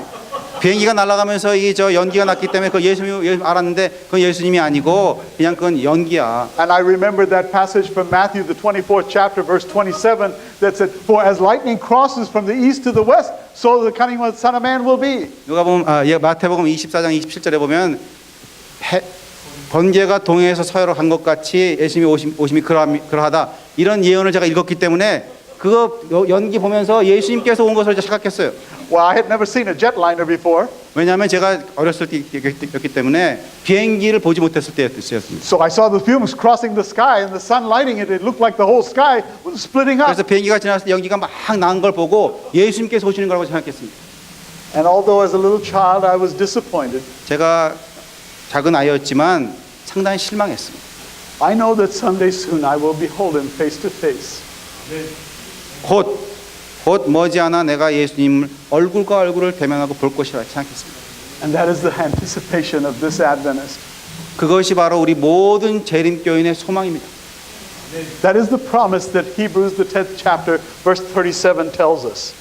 비행기가 날아가면서 이 저 연기가 났기 때문에 그 예수님 알았는데 그건 예수님이 아니고 그냥 그건 연기야. And I remembered that passage from Matthew, the 24th chapter, verse 27, that said, "For as lightning crosses from the east to the west, so the coming of the Son of Man will be." 누가 보면 마태복음 24장 27절에 보면 번개가 동해에서 서해로 간 것 같이 예수님이 오심이 그러하다 이런 예언을 제가 읽었기 때문에 그거 연기 보면서 예수님께서 온 것을 착각했어요. Well, I had never seen a jetliner before, 왜냐하면 제가 어렸을 때였기 때문에 비행기를 보지 못했을 때였습니다. so I saw the fumes crossing the sky and the sun lighting it. It looked like the whole sky was splitting up. 그래서 비행기가 지나서 연기가 막 나는 걸 보고 예수님께서 오시는 거라고 생각했습니다. And although as a little child I was disappointed, 제가 작은 아이였지만 상당히 실망했습니다. I know that someday soon I will behold him face to face. 곧 머지않아 내가 예수님을 얼굴과 얼굴을 대면하고 볼 것이라 생각했습니다. And that is the anticipation of this Adventist. 그것이 바로 우리 모든 재림교인의 소망입니다. That is the promise that Hebrews, the 10th chapter, verse 37 tells us.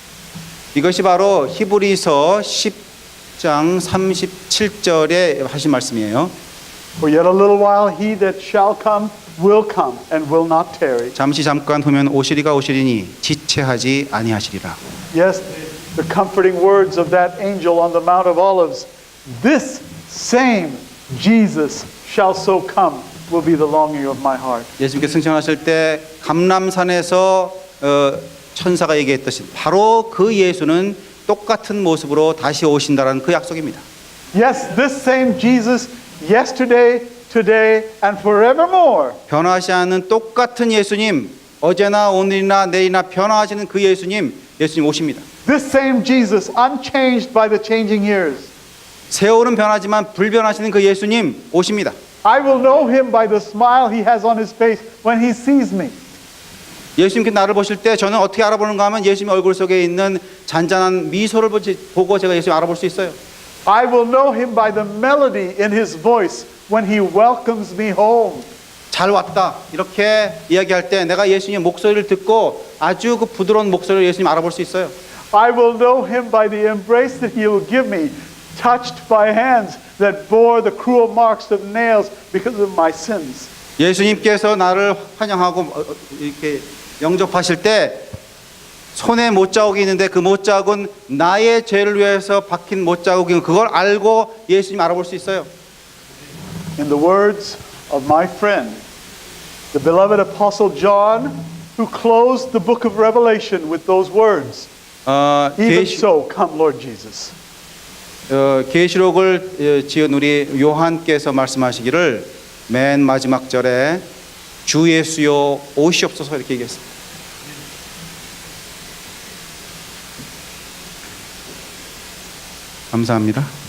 이것이 바로 히브리서 10장 37절에 하신 말씀이에요. For yet a little while he that shall come will come and will not tarry. 잠깐 후면 오시리가 오시리니 지체하지 아니하시리라. Yes, the comforting words of that angel on the Mount of Olives. This same Jesus shall so come will be the longing of my heart. 예수님께서 승천하실 때 감람산에서 천사가 얘기했듯이 바로 그 예수는 똑같은 모습으로 다시 오신다라는 그 약속입니다. Yes, this same Jesus yesterday, today, and forevermore. 변화하지 않는 똑같은 예수님, 어제나 오늘이나 내일이나 변화하시는 그 예수님 오십니다. This same Jesus, unchanged by the changing years. 세월은 변하지만 불변하시는 그 예수님 오십니다. I will know him by the smile he has on his face when he sees me. 예수님께 나를 보실 때 저는 어떻게 알아보는가 하면 예수님 얼굴 속에 있는 잔잔한 미소를 보고 제가 예수님 알아볼 수 있어요. I will know him by the melody in his voice when he welcomes me home. 잘 왔다 이렇게 이야기할 때 내가 예수님의 목소리를 듣고 아주 그 부드러운 목소리를 예수님 알아볼 수 있어요. I will know him by the embrace that he will give me, touched by hands that bore the cruel marks of nails because of my sins. 예수님께서 나를 환영하고 이렇게 영접하실 때 손에 못자국이 있는데 그 못자국은 나의 죄를 위해서 박힌 못자국인 그걸 알고 예수님 알아볼 수 있어요. In the words of my friend, the beloved Apostle John, who closed the book of Revelation with those words, Even so, come Lord Jesus. 계시록을 지은 우리 요한께서 말씀하시기를 맨 마지막 절에 주 예수여 오시옵소서 이렇게 얘기했습니다. 감사합니다.